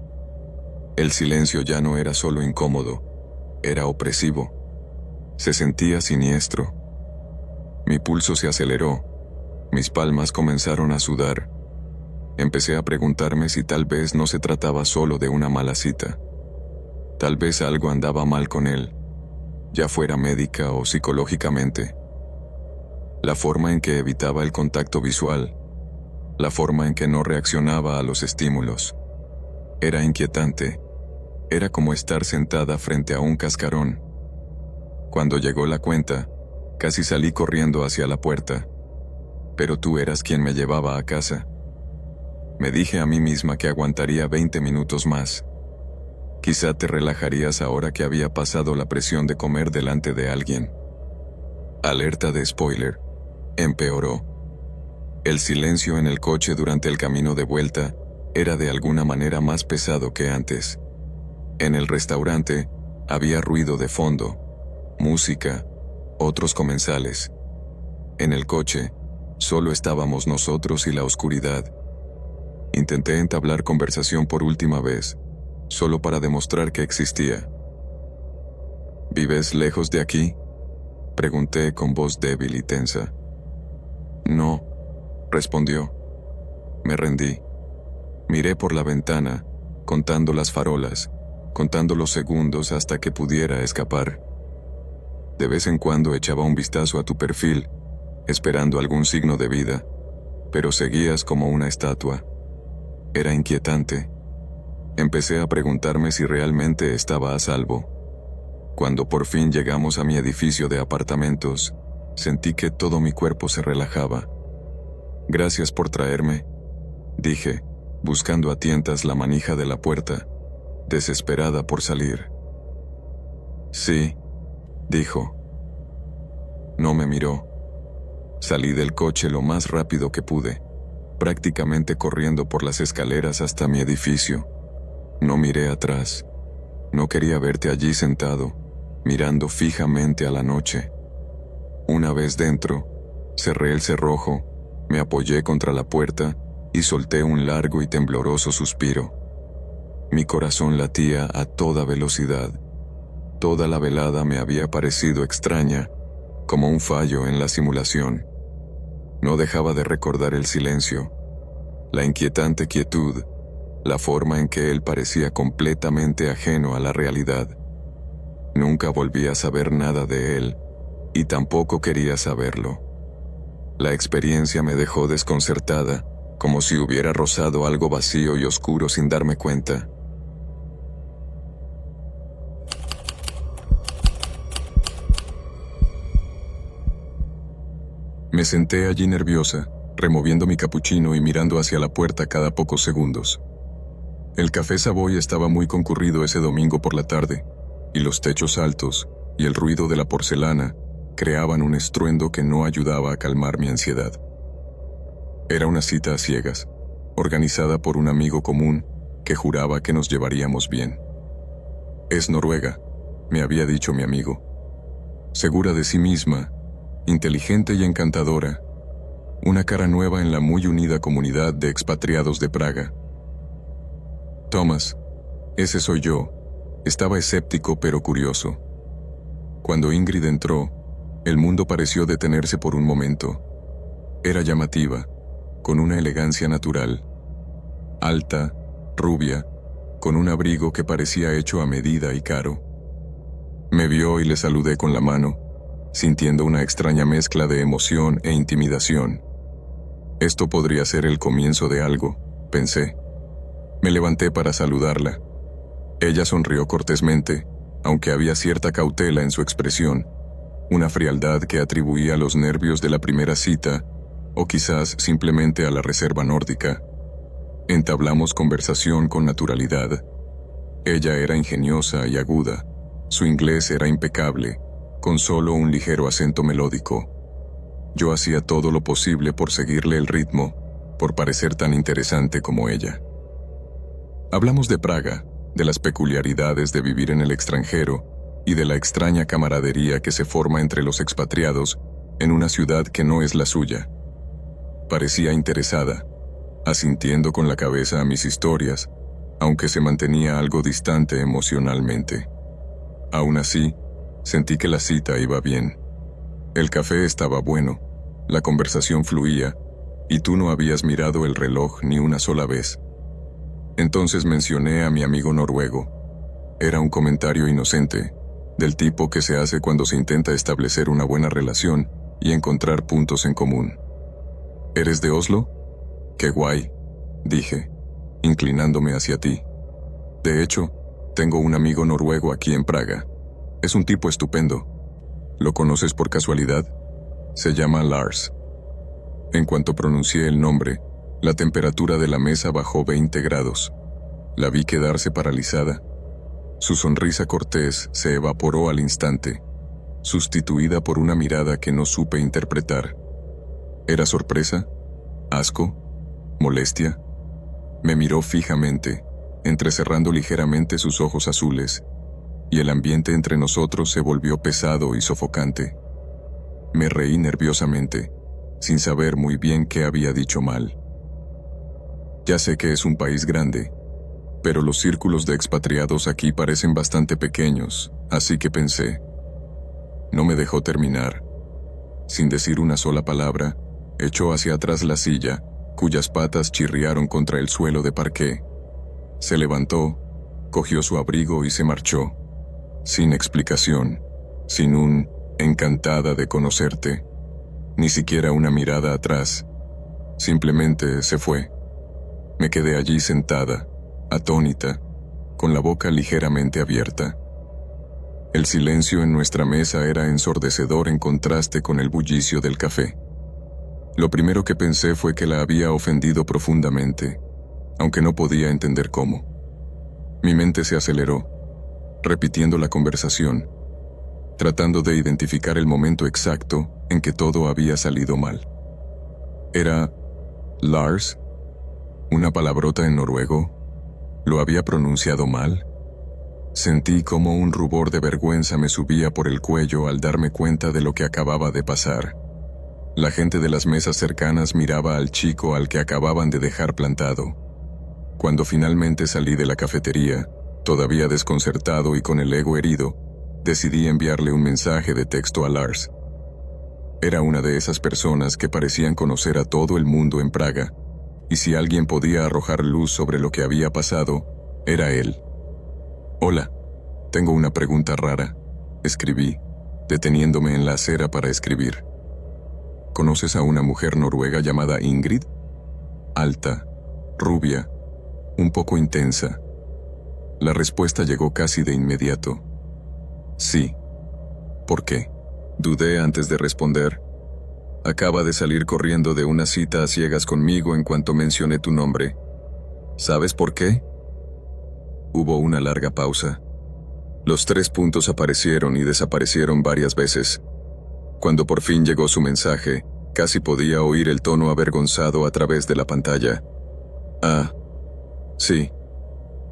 El silencio ya no era solo incómodo, era opresivo. Se sentía siniestro. Mi pulso se aceleró, mis palmas comenzaron a sudar. Empecé a preguntarme si tal vez no se trataba solo de una mala cita. Tal vez algo andaba mal con él, ya fuera médica o psicológicamente. La forma en que evitaba el contacto visual, la forma en que no reaccionaba a los estímulos. Era inquietante. Era como estar sentada frente a un cascarón. Cuando llegó la cuenta, casi salí corriendo hacia la puerta. Pero tú eras quien me llevaba a casa. Me dije a mí misma que aguantaría 20 minutos más. Quizá te relajarías ahora que había pasado la presión de comer delante de alguien. Alerta de spoiler. Empeoró. El silencio en el coche durante el camino de vuelta era de alguna manera más pesado que antes. En el restaurante había ruido de fondo, música, otros comensales. En el coche solo estábamos nosotros y la oscuridad. Intenté entablar conversación por última vez, solo para demostrar que existía. ¿Vives lejos de aquí?, pregunté con voz débil y tensa. No, respondió. Me rendí. Miré por la ventana, contando las farolas, contando los segundos hasta que pudiera escapar. De vez en cuando echaba un vistazo a tu perfil, esperando algún signo de vida, pero seguías como una estatua. Era inquietante. Empecé a preguntarme si realmente estaba a salvo. Cuando por fin llegamos a mi edificio de apartamentos, sentí que todo mi cuerpo se relajaba. Gracias por traerme, dije, buscando a tientas la manija de la puerta, desesperada por salir. Sí, dijo. No me miró. Salí del coche lo más rápido que pude, prácticamente corriendo por las escaleras hasta mi edificio. No miré atrás. No quería verte allí sentado, mirando fijamente a la noche. Una vez dentro, cerré el cerrojo, me apoyé contra la puerta y solté un largo y tembloroso suspiro. Mi corazón latía a toda velocidad. Toda la velada me había parecido extraña, como un fallo en la simulación. No dejaba de recordar el silencio, la inquietante quietud, la forma en que él parecía completamente ajeno a la realidad. Nunca volví a saber nada de él, y tampoco quería saberlo. La experiencia me dejó desconcertada, como si hubiera rozado algo vacío y oscuro sin darme cuenta. Me senté allí nerviosa, removiendo mi capuchino y mirando hacia la puerta cada pocos segundos. El Café Savoy estaba muy concurrido ese domingo por la tarde, y los techos altos y el ruido de la porcelana creaban un estruendo que no ayudaba a calmar mi ansiedad. Era una cita a ciegas, organizada por un amigo común que juraba que nos llevaríamos bien. Es noruega, me había dicho mi amigo. Segura de sí misma, inteligente y encantadora, una cara nueva en la muy unida comunidad de expatriados de Praga. Thomas, ese soy yo, estaba escéptico pero curioso. Cuando Ingrid entró, el mundo pareció detenerse por un momento. Era llamativa, con una elegancia natural. Alta, rubia, con un abrigo que parecía hecho a medida y caro. Me vio y le saludé con la mano, sintiendo una extraña mezcla de emoción e intimidación. Esto podría ser el comienzo de algo, pensé. Me levanté para saludarla. Ella sonrió cortésmente, aunque había cierta cautela en su expresión, una frialdad que atribuía a los nervios de la primera cita, o quizás simplemente a la reserva nórdica. Entablamos conversación con naturalidad. Ella era ingeniosa y aguda. Su inglés era impecable, con solo un ligero acento melódico. Yo hacía todo lo posible por seguirle el ritmo, por parecer tan interesante como ella. Hablamos de Praga, de las peculiaridades de vivir en el extranjero y de la extraña camaradería que se forma entre los expatriados en una ciudad que no es la suya. Parecía interesada, asintiendo con la cabeza a mis historias, aunque se mantenía algo distante emocionalmente. Aún así, sentí que la cita iba bien. El café estaba bueno, la conversación fluía, y tú no habías mirado el reloj ni una sola vez. Entonces mencioné a mi amigo noruego. Era un comentario inocente, del tipo que se hace cuando se intenta establecer una buena relación y encontrar puntos en común. ¿Eres de Oslo? ¡Qué guay!, dije, inclinándome hacia ti. De hecho, tengo un amigo noruego aquí en Praga. Es un tipo estupendo. ¿Lo conoces por casualidad? Se llama Lars. En cuanto pronuncié el nombre, la temperatura de la mesa bajó 20 grados. La vi quedarse paralizada. Su sonrisa cortés se evaporó al instante, sustituida por una mirada que no supe interpretar. ¿Era sorpresa? ¿Asco? ¿Molestia? Me miró fijamente, entrecerrando ligeramente sus ojos azules, y el ambiente entre nosotros se volvió pesado y sofocante. Me reí nerviosamente, sin saber muy bien qué había dicho mal. Ya sé que es un país grande, pero los círculos de expatriados aquí parecen bastante pequeños, así que pensé. No me dejó terminar. Sin decir una sola palabra, echó hacia atrás la silla, cuyas patas chirriaron contra el suelo de parqué. Se levantó, cogió su abrigo y se marchó. Sin explicación, sin un «encantada de conocerte», ni siquiera una mirada atrás. Simplemente se fue. Me quedé allí sentada, atónita, con la boca ligeramente abierta. El silencio en nuestra mesa era ensordecedor en contraste con el bullicio del café. Lo primero que pensé fue que la había ofendido profundamente, aunque no podía entender cómo. Mi mente se aceleró, repitiendo la conversación, tratando de identificar el momento exacto en que todo había salido mal. ¿Era Lars? ¿Una palabrota en noruego? ¿Lo había pronunciado mal? Sentí como un rubor de vergüenza me subía por el cuello al darme cuenta de lo que acababa de pasar. La gente de las mesas cercanas miraba al chico al que acababan de dejar plantado. Cuando finalmente salí de la cafetería, todavía desconcertado y con el ego herido, decidí enviarle un mensaje de texto a Lars. Era una de esas personas que parecían conocer a todo el mundo en Praga, y si alguien podía arrojar luz sobre lo que había pasado, era él. «Hola, tengo una pregunta rara», escribí, deteniéndome en la acera para escribir. ¿Conoces a una mujer noruega llamada Ingrid? Alta, rubia, un poco intensa. La respuesta llegó casi de inmediato. Sí. ¿Por qué? Dudé antes de responder. Acaba de salir corriendo de una cita a ciegas conmigo en cuanto mencioné tu nombre. ¿Sabes por qué? Hubo una larga pausa. Los 3 puntos aparecieron y desaparecieron varias veces. Cuando por fin llegó su mensaje, casi podía oír el tono avergonzado a través de la pantalla. Ah, sí.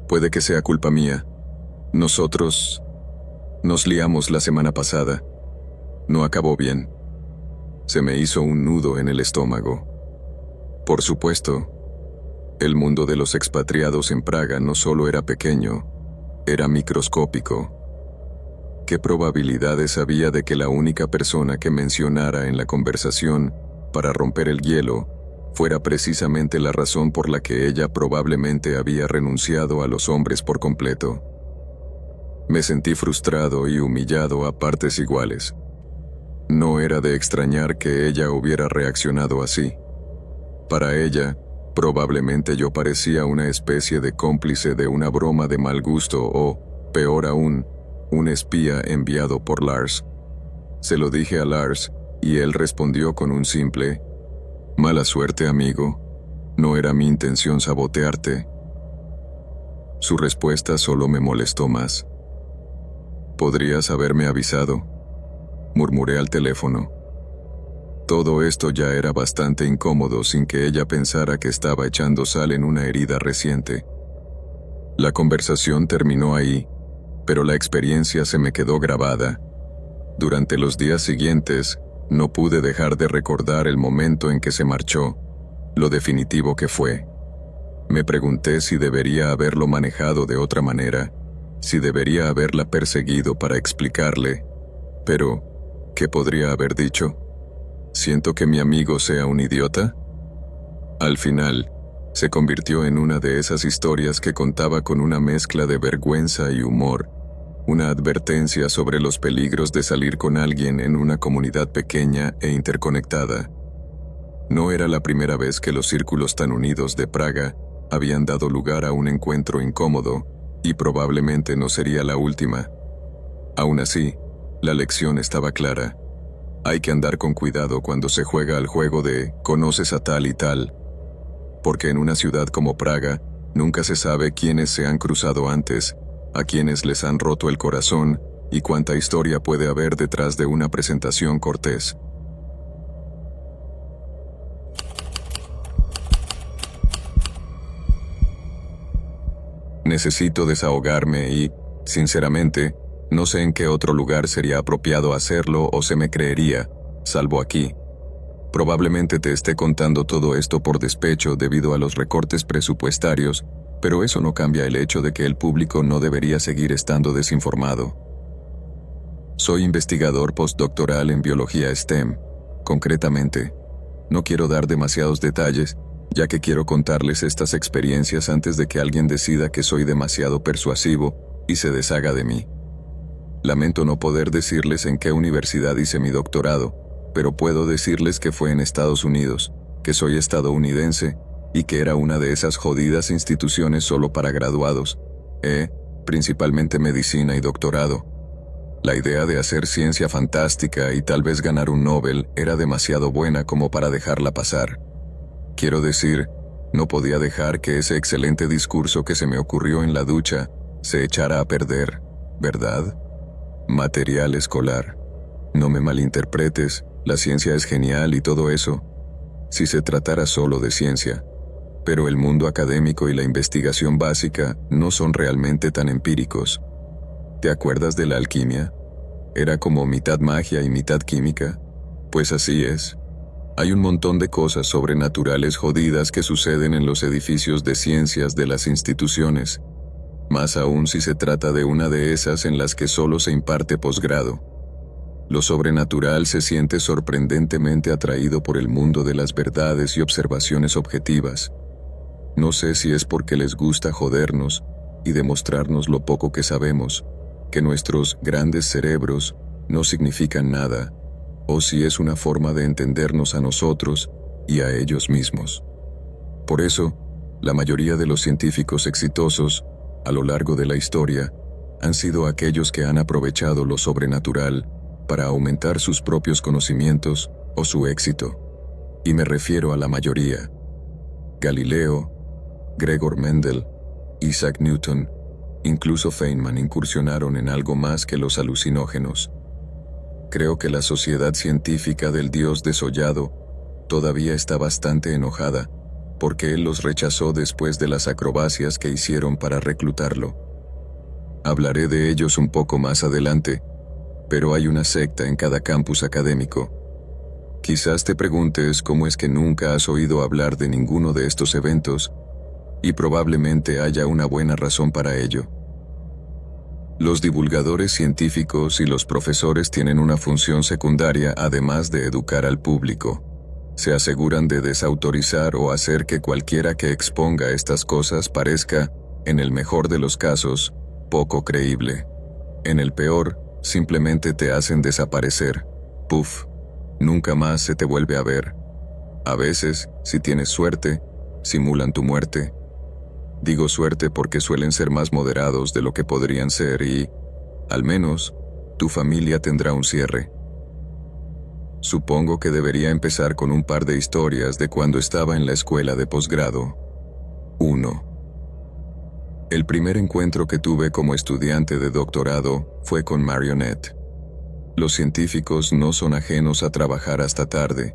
Puede que sea culpa mía. Nosotros nos liamos la semana pasada. No acabó bien. Se me hizo un nudo en el estómago. Por supuesto, el mundo de los expatriados en Praga no solo era pequeño, era microscópico. ¿Qué probabilidades había de que la única persona que mencionara en la conversación, para romper el hielo, fuera precisamente la razón por la que ella probablemente había renunciado a los hombres por completo. Me sentí frustrado y humillado a partes iguales. No era de extrañar que ella hubiera reaccionado así. Para ella, probablemente yo parecía una especie de cómplice de una broma de mal gusto o, peor aún, un espía enviado por Lars. Se lo dije a Lars, y él respondió con un simple: «Mala suerte, amigo. No era mi intención sabotearte». Su respuesta solo me molestó más. «Podrías haberme avisado», murmuré al teléfono. Todo esto ya era bastante incómodo sin que ella pensara que estaba echando sal en una herida reciente. La conversación terminó ahí, pero la experiencia se me quedó grabada. Durante los días siguientes, no pude dejar de recordar el momento en que se marchó, lo definitivo que fue. Me pregunté si debería haberlo manejado de otra manera, si debería haberla perseguido para explicarle, pero, ¿qué podría haber dicho? ¿Siento que mi amigo sea un idiota? Al final, se convirtió en una de esas historias que contaba con una mezcla de vergüenza y humor, una advertencia sobre los peligros de salir con alguien en una comunidad pequeña e interconectada. No era la primera vez que los círculos tan unidos de Praga habían dado lugar a un encuentro incómodo, y probablemente no sería la última. Aún así, la lección estaba clara. Hay que andar con cuidado cuando se juega al juego de «conoces a tal y tal», porque en una ciudad como Praga, nunca se sabe quiénes se han cruzado antes, a quienes les han roto el corazón y cuánta historia puede haber detrás de una presentación cortés. Necesito desahogarme y, sinceramente, no sé en qué otro lugar sería apropiado hacerlo o se me creería, salvo aquí. Probablemente te esté contando todo esto por despecho debido a los recortes presupuestarios, pero eso no cambia el hecho de que el público no debería seguir estando desinformado. Soy investigador postdoctoral en biología STEM, concretamente. No quiero dar demasiados detalles, ya que quiero contarles estas experiencias antes de que alguien decida que soy demasiado persuasivo y se deshaga de mí. Lamento no poder decirles en qué universidad hice mi doctorado, pero puedo decirles que fue en Estados Unidos, que soy estadounidense y que era una de esas jodidas instituciones solo para graduados, principalmente medicina y doctorado. La idea de hacer ciencia fantástica y tal vez ganar un Nobel era demasiado buena como para dejarla pasar. Quiero decir, no podía dejar que ese excelente discurso que se me ocurrió en la ducha se echara a perder, ¿verdad? Material escolar. No me malinterpretes, la ciencia es genial y todo eso, si se tratara solo de ciencia. Pero el mundo académico y la investigación básica no son realmente tan empíricos. ¿Te acuerdas de la alquimia? Era como mitad magia y mitad química. Pues así es. Hay un montón de cosas sobrenaturales jodidas que suceden en los edificios de ciencias de las instituciones, más aún si se trata de una de esas en las que solo se imparte posgrado. Lo sobrenatural se siente sorprendentemente atraído por el mundo de las verdades y observaciones objetivas. No sé si es porque les gusta jodernos y demostrarnos lo poco que sabemos, que nuestros grandes cerebros no significan nada, o si es una forma de entendernos a nosotros y a ellos mismos. Por eso, la mayoría de los científicos exitosos, a lo largo de la historia, han sido aquellos que han aprovechado lo sobrenatural para aumentar sus propios conocimientos o su éxito. Y me refiero a la mayoría. Galileo, Gregor Mendel, Isaac Newton, incluso Feynman incursionaron en algo más que los alucinógenos. Creo que la sociedad científica del dios desollado todavía está bastante enojada, porque él los rechazó después de las acrobacias que hicieron para reclutarlo. Hablaré de ellos un poco más adelante, pero hay una secta en cada campus académico. Quizás te preguntes cómo es que nunca has oído hablar de ninguno de estos eventos, y probablemente haya una buena razón para ello. Los divulgadores científicos y los profesores tienen una función secundaria además de educar al público. Se aseguran de desautorizar o hacer que cualquiera que exponga estas cosas parezca, en el mejor de los casos, poco creíble. En el peor, simplemente te hacen desaparecer. Puf, nunca más se te vuelve a ver. A veces, si tienes suerte, simulan tu muerte. Digo suerte porque suelen ser más moderados de lo que podrían ser y, al menos, tu familia tendrá un cierre. Supongo que debería empezar con un par de historias de cuando estaba en la escuela de posgrado. 1. El primer encuentro que tuve como estudiante de doctorado fue con Marionette. Los científicos no son ajenos a trabajar hasta tarde,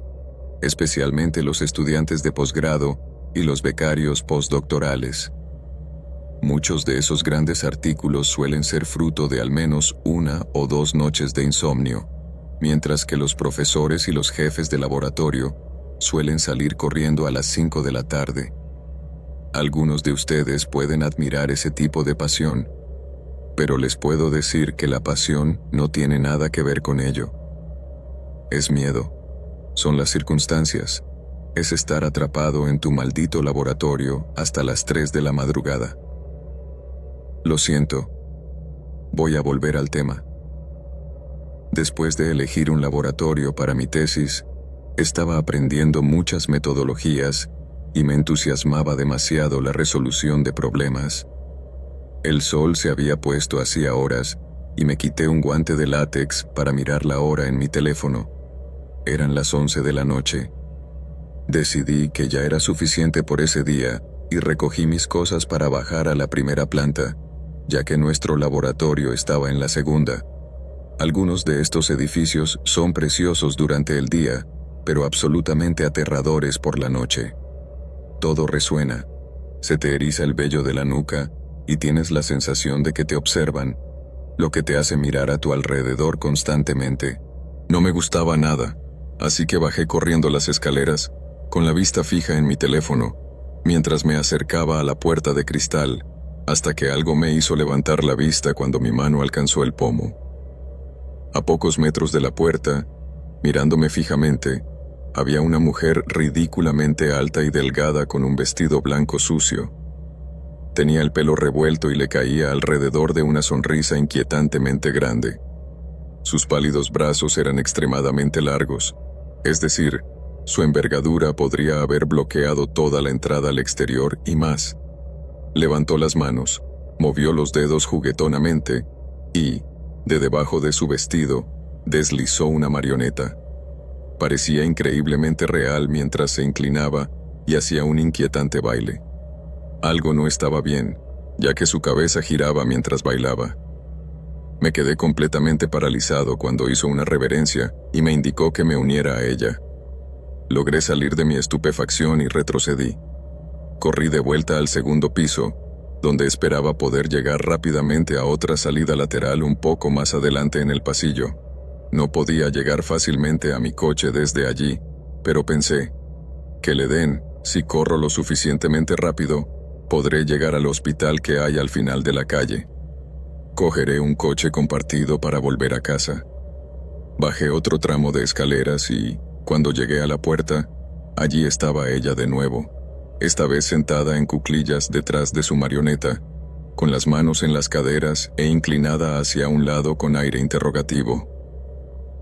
especialmente los estudiantes de posgrado y los becarios postdoctorales. Muchos de esos grandes artículos suelen ser fruto de al menos 1 o 2 noches de insomnio, mientras que los profesores y los jefes de laboratorio suelen salir corriendo a las 5 de la tarde. Algunos de ustedes pueden admirar ese tipo de pasión, pero les puedo decir que la pasión no tiene nada que ver con ello. Es miedo, son las circunstancias, es estar atrapado en tu maldito laboratorio hasta las 3 de la madrugada. Lo siento, voy a volver al tema. Después de elegir un laboratorio para mi tesis, estaba aprendiendo muchas metodologías y me entusiasmaba demasiado la resolución de problemas. El sol se había puesto hacía horas y me quité un guante de látex para mirar la hora en mi teléfono. Eran las 11 de la noche. Decidí que ya era suficiente por ese día y recogí mis cosas para bajar a la primera planta, ya que nuestro laboratorio estaba en la segunda. Algunos de estos edificios son preciosos durante el día, pero absolutamente aterradores por la noche. Todo resuena, se te eriza el vello de la nuca y tienes la sensación de que te observan, lo que te hace mirar a tu alrededor constantemente. No me gustaba nada, así que bajé corriendo las escaleras, con la vista fija en mi teléfono, mientras me acercaba a la puerta de cristal, hasta que algo me hizo levantar la vista cuando mi mano alcanzó el pomo. A pocos metros de la puerta, mirándome fijamente, había una mujer ridículamente alta y delgada con un vestido blanco sucio. Tenía el pelo revuelto y le caía alrededor de una sonrisa inquietantemente grande. Sus pálidos brazos eran extremadamente largos, es decir, su envergadura podría haber bloqueado toda la entrada al exterior y más. Levantó las manos, movió los dedos juguetonamente y, de debajo de su vestido, deslizó una marioneta. Parecía increíblemente real mientras se inclinaba y hacía un inquietante baile. Algo no estaba bien, ya que su cabeza giraba mientras bailaba. Me quedé completamente paralizado cuando hizo una reverencia y me indicó que me uniera a ella. Logré salir de mi estupefacción y retrocedí. Corrí de vuelta al segundo piso, donde esperaba poder llegar rápidamente a otra salida lateral un poco más adelante en el pasillo. No podía llegar fácilmente a mi coche desde allí, pero pensé, que le den, si corro lo suficientemente rápido, podré llegar al hospital que hay al final de la calle. Cogeré un coche compartido para volver a casa. Bajé otro tramo de escaleras y, cuando llegué a la puerta, allí estaba ella de nuevo, esta vez sentada en cuclillas detrás de su marioneta, con las manos en las caderas e inclinada hacia un lado con aire interrogativo.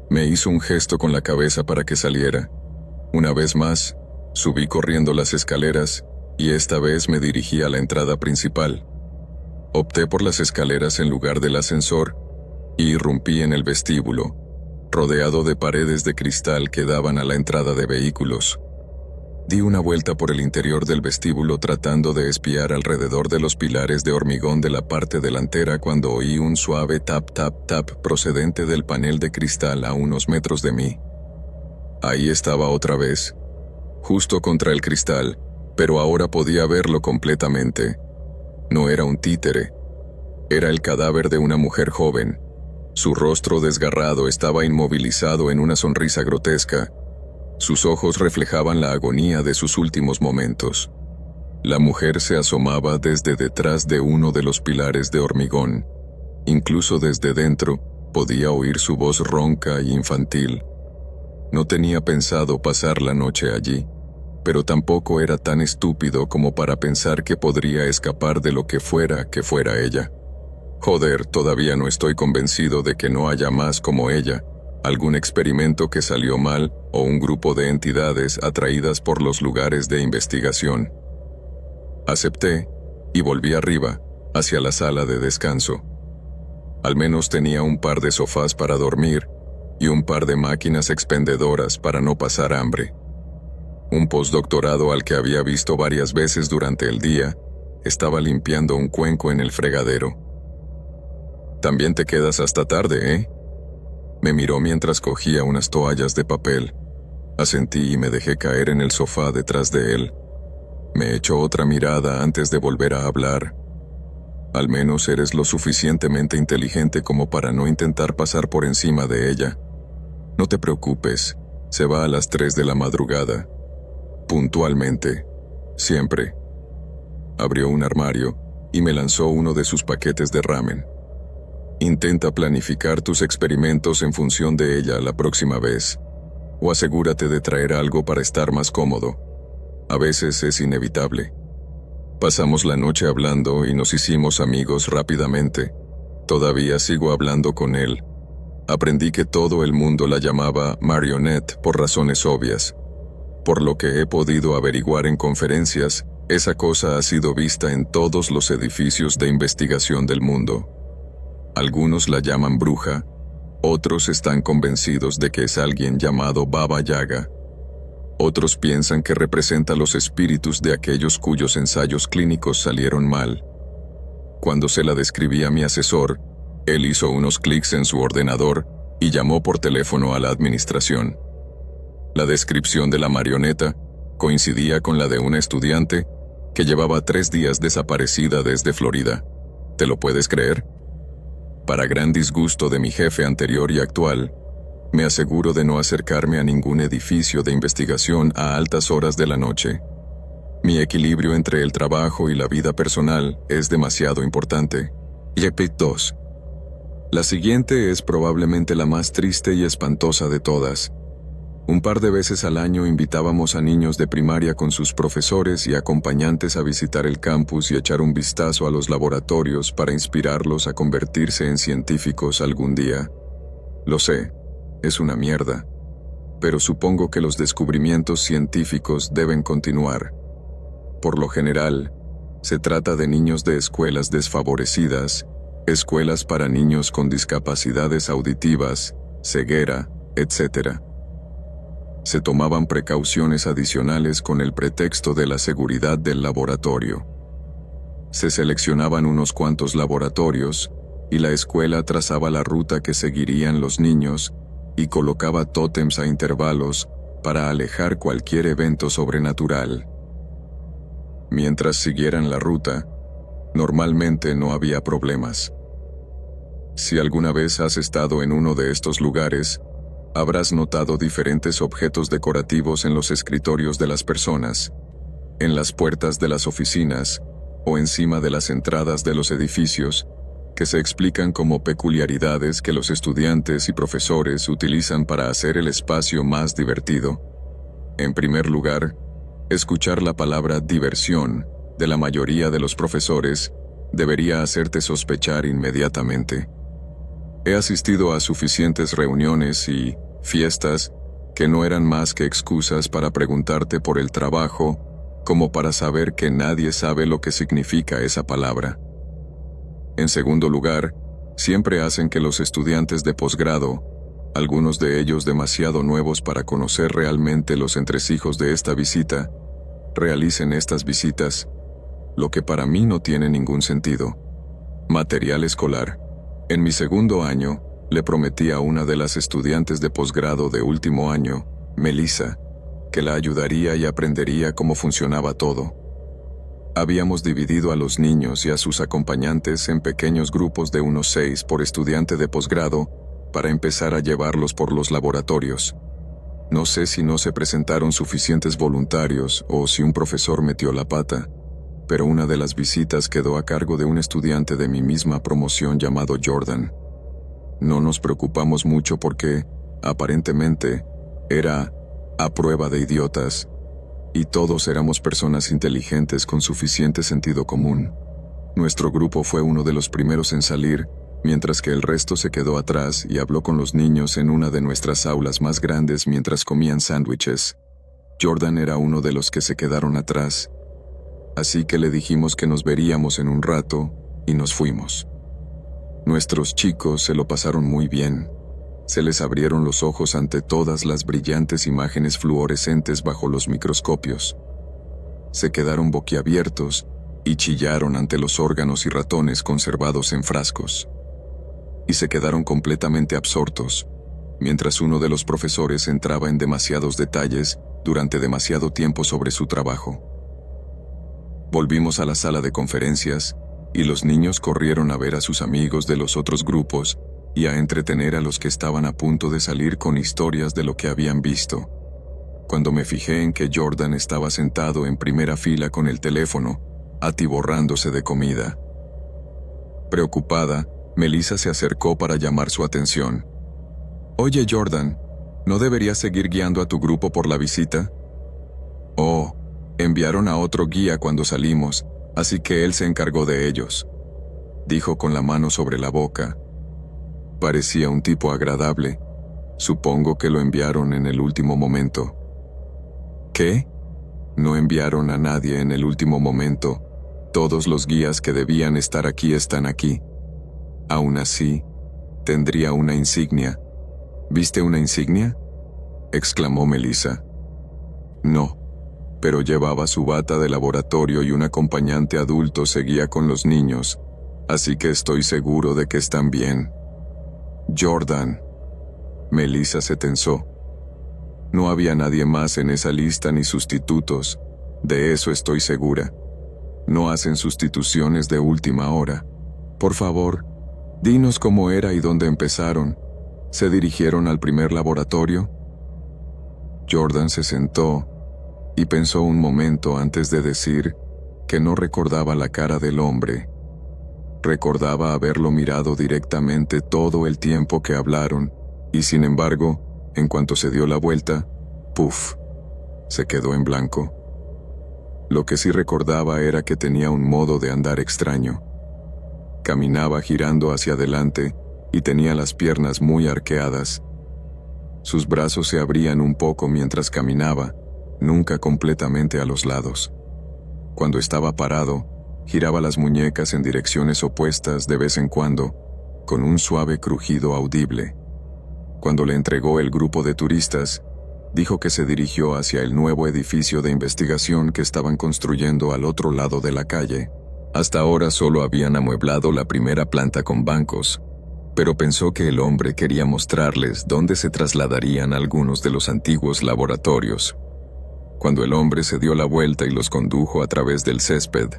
Me hizo un gesto con la cabeza para que saliera. Una vez más, subí corriendo las escaleras y esta vez me dirigí a la entrada principal. Opté por las escaleras en lugar del ascensor y irrumpí en el vestíbulo, rodeado de paredes de cristal que daban a la entrada de vehículos. Di una vuelta por el interior del vestíbulo tratando de espiar alrededor de los pilares de hormigón de la parte delantera cuando oí un suave tap tap tap procedente del panel de cristal a unos metros de mí. Ahí estaba otra vez, justo contra el cristal, pero ahora podía verlo completamente. No era un títere, era el cadáver de una mujer joven. Su rostro desgarrado estaba inmovilizado en una sonrisa grotesca. Sus ojos reflejaban la agonía de sus últimos momentos. La mujer se asomaba desde detrás de uno de los pilares de hormigón. Incluso desde dentro, podía oír su voz ronca e infantil. No tenía pensado pasar la noche allí, pero tampoco era tan estúpido como para pensar que podría escapar de lo que fuera ella. Joder, todavía no estoy convencido de que no haya más como ella, algún experimento que salió mal o un grupo de entidades atraídas por los lugares de investigación. Acepté y volví arriba, hacia la sala de descanso. Al menos tenía un par de sofás para dormir y un par de máquinas expendedoras para no pasar hambre. Un postdoctorado al que había visto varias veces durante el día estaba limpiando un cuenco en el fregadero. «También te quedas hasta tarde, ¿eh?». Me miró mientras cogía unas toallas de papel. Asentí y me dejé caer en el sofá detrás de él. Me echó otra mirada antes de volver a hablar. «Al menos eres lo suficientemente inteligente como para no intentar pasar por encima de ella. No te preocupes, se va a las 3 de la madrugada. Puntualmente. Siempre». Abrió un armario y me lanzó uno de sus paquetes de ramen. «Intenta planificar tus experimentos en función de ella la próxima vez. O asegúrate de traer algo para estar más cómodo. A veces es inevitable». Pasamos la noche hablando y nos hicimos amigos rápidamente. Todavía sigo hablando con él. Aprendí que todo el mundo la llamaba Marionette por razones obvias. Por lo que he podido averiguar en conferencias, esa cosa ha sido vista en todos los edificios de investigación del mundo. Algunos la llaman bruja, otros están convencidos de que es alguien llamado Baba Yaga. Otros piensan que representa los espíritus de aquellos cuyos ensayos clínicos salieron mal. Cuando se la describí a mi asesor, él hizo unos clics en su ordenador y llamó por teléfono a la administración. La descripción de la marioneta coincidía con la de una estudiante que llevaba 3 días desaparecida desde Florida. ¿Te lo puedes creer? Para gran disgusto de mi jefe anterior y actual, me aseguro de no acercarme a ningún edificio de investigación a altas horas de la noche. Mi equilibrio entre el trabajo y la vida personal es demasiado importante. YPIT 2. La siguiente es probablemente la más triste y espantosa de todas. Un par de veces al año invitábamos a niños de primaria con sus profesores y acompañantes a visitar el campus y echar un vistazo a los laboratorios para inspirarlos a convertirse en científicos algún día. Lo sé, es una mierda, pero supongo que los descubrimientos científicos deben continuar. Por lo general, se trata de niños de escuelas desfavorecidas, escuelas para niños con discapacidades auditivas, ceguera, etc. Se tomaban precauciones adicionales con el pretexto de la seguridad del laboratorio. Se seleccionaban unos cuantos laboratorios, y la escuela trazaba la ruta que seguirían los niños y colocaba tótems a intervalos para alejar cualquier evento sobrenatural. Mientras siguieran la ruta, normalmente no había problemas. Si alguna vez has estado en uno de estos lugares, habrás notado diferentes objetos decorativos en los escritorios de las personas, en las puertas de las oficinas o encima de las entradas de los edificios, que se explican como peculiaridades que los estudiantes y profesores utilizan para hacer el espacio más divertido. En primer lugar, escuchar la palabra diversión de la mayoría de los profesores debería hacerte sospechar inmediatamente. He asistido a suficientes reuniones y fiestas que no eran más que excusas para preguntarte por el trabajo, como para saber que nadie sabe lo que significa esa palabra. En segundo lugar, siempre hacen que los estudiantes de posgrado, algunos de ellos demasiado nuevos para conocer realmente los entresijos de esta visita, realicen estas visitas, lo que para mí no tiene ningún sentido. Material escolar. En mi segundo año, le prometí a una de las estudiantes de posgrado de último año, Melissa, que la ayudaría y aprendería cómo funcionaba todo. Habíamos dividido a los niños y a sus acompañantes en pequeños grupos de unos 6 por estudiante de posgrado para empezar a llevarlos por los laboratorios. No sé si no se presentaron suficientes voluntarios o si un profesor metió la pata, pero una de las visitas quedó a cargo de un estudiante de mi misma promoción llamado Jordan. No nos preocupamos mucho porque, aparentemente, Era a prueba de idiotas, y todos éramos personas inteligentes con suficiente sentido común. Nuestro grupo fue uno de los primeros en salir, mientras que el resto se quedó atrás y habló con los niños en una de nuestras aulas más grandes mientras comían sándwiches. Jordan era uno de los que se quedaron atrás, así que le dijimos que nos veríamos en un rato y nos fuimos. Nuestros chicos se lo pasaron muy bien. Se les abrieron los ojos ante todas las brillantes imágenes fluorescentes bajo los microscopios. Se quedaron boquiabiertos y chillaron ante los órganos y ratones conservados en frascos. Y se quedaron completamente absortos, mientras uno de los profesores entraba en demasiados detalles durante demasiado tiempo sobre su trabajo. Volvimos a la sala de conferencias y los niños corrieron a ver a sus amigos de los otros grupos y a entretener a los que estaban a punto de salir con historias de lo que habían visto. Cuando me fijé en que Jordan estaba sentado en primera fila con el teléfono, atiborrándose de comida. Preocupada, Melissa se acercó para llamar su atención. «Oye, Jordan, ¿no deberías seguir guiando a tu grupo por la visita?» «Oh, enviaron a otro guía cuando salimos, así que él se encargó de ellos», dijo con la mano sobre la boca. Parecía un tipo agradable. Supongo que lo enviaron en el último momento. ¿Qué? No enviaron a nadie en el último momento. Todos los guías que debían estar aquí están aquí. Aún así, tendría una insignia. ¿Viste una insignia?, exclamó Melissa. No, pero llevaba su bata de laboratorio y un acompañante adulto seguía con los niños, así que estoy seguro de que están bien. Jordan. Melissa se tensó. No había nadie más en esa lista ni sustitutos, de eso estoy segura. No hacen sustituciones de última hora. Por favor, dinos cómo era y dónde empezaron. ¿Se dirigieron al primer laboratorio? Jordan se sentó y pensó un momento antes de decir que no recordaba la cara del hombre. Recordaba haberlo mirado directamente todo el tiempo que hablaron, y sin embargo, en cuanto se dio la vuelta, ¡puf!, se quedó en blanco. Lo que sí recordaba era que tenía un modo de andar extraño. Caminaba girando hacia adelante y tenía las piernas muy arqueadas. Sus brazos se abrían un poco mientras caminaba, nunca completamente a los lados. Cuando estaba parado, giraba las muñecas en direcciones opuestas de vez en cuando, con un suave crujido audible. Cuando le entregó el grupo de turistas, dijo que se dirigió hacia el nuevo edificio de investigación que estaban construyendo al otro lado de la calle. Hasta ahora solo habían amueblado la primera planta con bancos, pero pensó que el hombre quería mostrarles dónde se trasladarían algunos de los antiguos laboratorios. Cuando el hombre se dio la vuelta y los condujo a través del césped,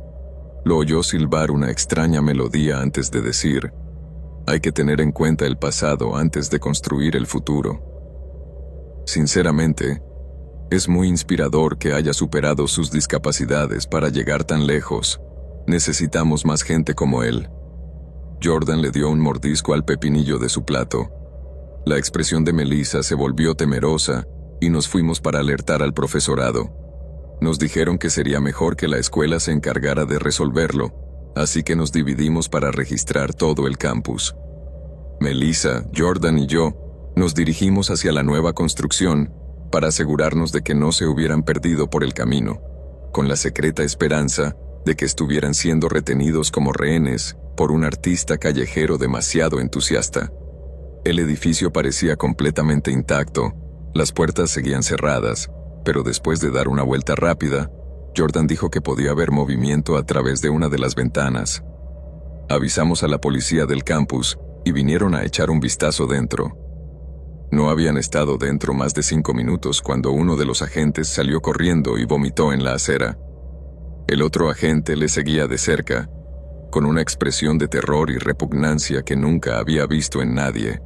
lo oyó silbar una extraña melodía antes de decir: «Hay que tener en cuenta el pasado antes de construir el futuro». Sinceramente, es muy inspirador que haya superado sus discapacidades para llegar tan lejos. Necesitamos más gente como él. Jordan le dio un mordisco al pepinillo de su plato. La expresión de Melissa se volvió temerosa y nos fuimos para alertar al profesorado. Nos dijeron que sería mejor que la escuela se encargara de resolverlo, así que nos dividimos para registrar todo el campus. Melissa, Jordan y yo nos dirigimos hacia la nueva construcción para asegurarnos de que no se hubieran perdido por el camino, con la secreta esperanza de que estuvieran siendo retenidos como rehenes por un artista callejero demasiado entusiasta. El edificio parecía completamente intacto, las puertas seguían cerradas, pero después de dar una vuelta rápida, Jordan dijo que podía ver movimiento a través de una de las ventanas. Avisamos a la policía del campus y vinieron a echar un vistazo dentro. No habían estado dentro más de 5 minutos cuando uno de los agentes salió corriendo y vomitó en la acera. El otro agente le seguía de cerca, con una expresión de terror y repugnancia que nunca había visto en nadie.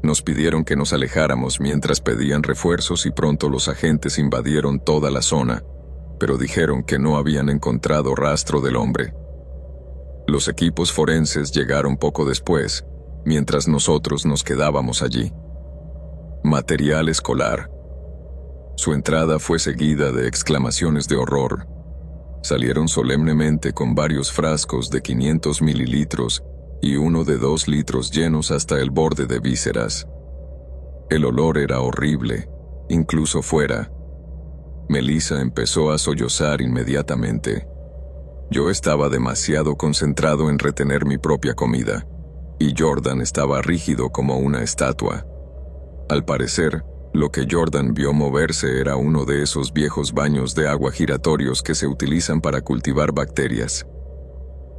Nos pidieron que nos alejáramos mientras pedían refuerzos y pronto los agentes invadieron toda la zona, pero dijeron que no habían encontrado rastro del hombre. Los equipos forenses llegaron poco después, mientras nosotros nos quedábamos allí. Material escolar, Su entrada fue seguida de exclamaciones de horror. Salieron solemnemente con varios frascos de 500 mililitros y uno de 2 litros llenos hasta el borde de vísceras. El olor era horrible, incluso fuera. Melissa empezó a sollozar inmediatamente. Yo estaba demasiado concentrado en retener mi propia comida, y Jordan estaba rígido como una estatua. Al parecer, lo que Jordan vio moverse era uno de esos viejos baños de agua giratorios que se utilizan para cultivar bacterias.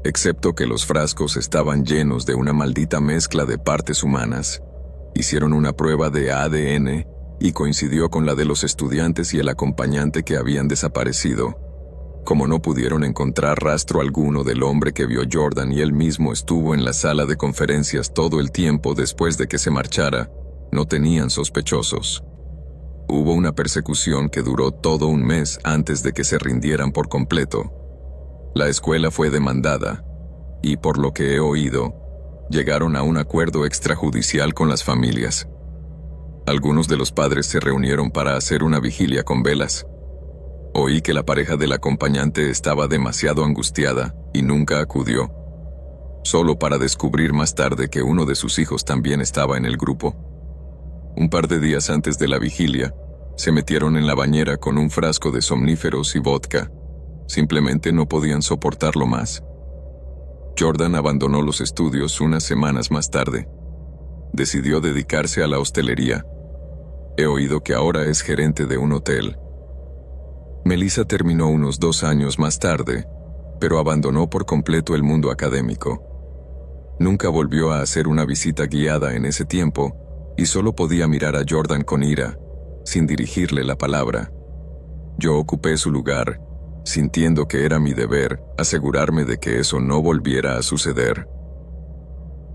Excepto que los frascos estaban llenos de una maldita mezcla de partes humanas. Hicieron una prueba de ADN y coincidió con la de los estudiantes y el acompañante que habían desaparecido. Como no pudieron encontrar rastro alguno del hombre que vio Jordan y él mismo estuvo en la sala de conferencias todo el tiempo después de que se marchara, no tenían sospechosos. Hubo una persecución que duró todo un mes antes de que se rindieran por completo. La escuela fue demandada, y por lo que he oído, llegaron a un acuerdo extrajudicial con las familias. Algunos de los padres se reunieron para hacer una vigilia con velas. Oí que la pareja del acompañante estaba demasiado angustiada y nunca acudió, solo para descubrir más tarde que uno de sus hijos también estaba en el grupo. Un par de días antes de la vigilia, se metieron en la bañera con un frasco de somníferos y vodka. Simplemente no podían soportarlo más. Jordan abandonó los estudios unas semanas más tarde. Decidió dedicarse a la hostelería. He oído que ahora es gerente de un hotel. Melissa terminó unos 2 años más tarde, pero abandonó por completo el mundo académico. Nunca volvió a hacer una visita guiada en ese tiempo y solo podía mirar a Jordan con ira, sin dirigirle la palabra. Yo ocupé su lugar, sintiendo que era mi deber asegurarme de que eso no volviera a suceder.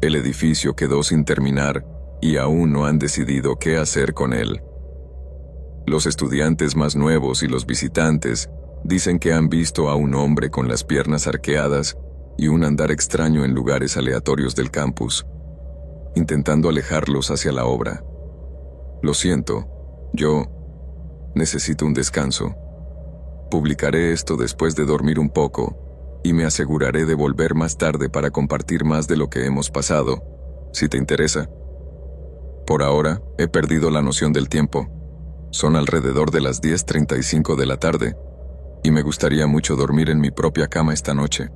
El edificio quedó sin terminar y aún no han decidido qué hacer con él. Los estudiantes más nuevos y los visitantes dicen que han visto a un hombre con las piernas arqueadas y un andar extraño en lugares aleatorios del campus, intentando alejarlos hacia la obra. Lo siento, yo necesito un descanso. Publicaré esto después de dormir un poco y me aseguraré de volver más tarde para compartir más de lo que hemos pasado, si te interesa. Por ahora, he perdido la noción del tiempo. Son alrededor de las 10:35 de la tarde, y me gustaría mucho dormir en mi propia cama esta noche.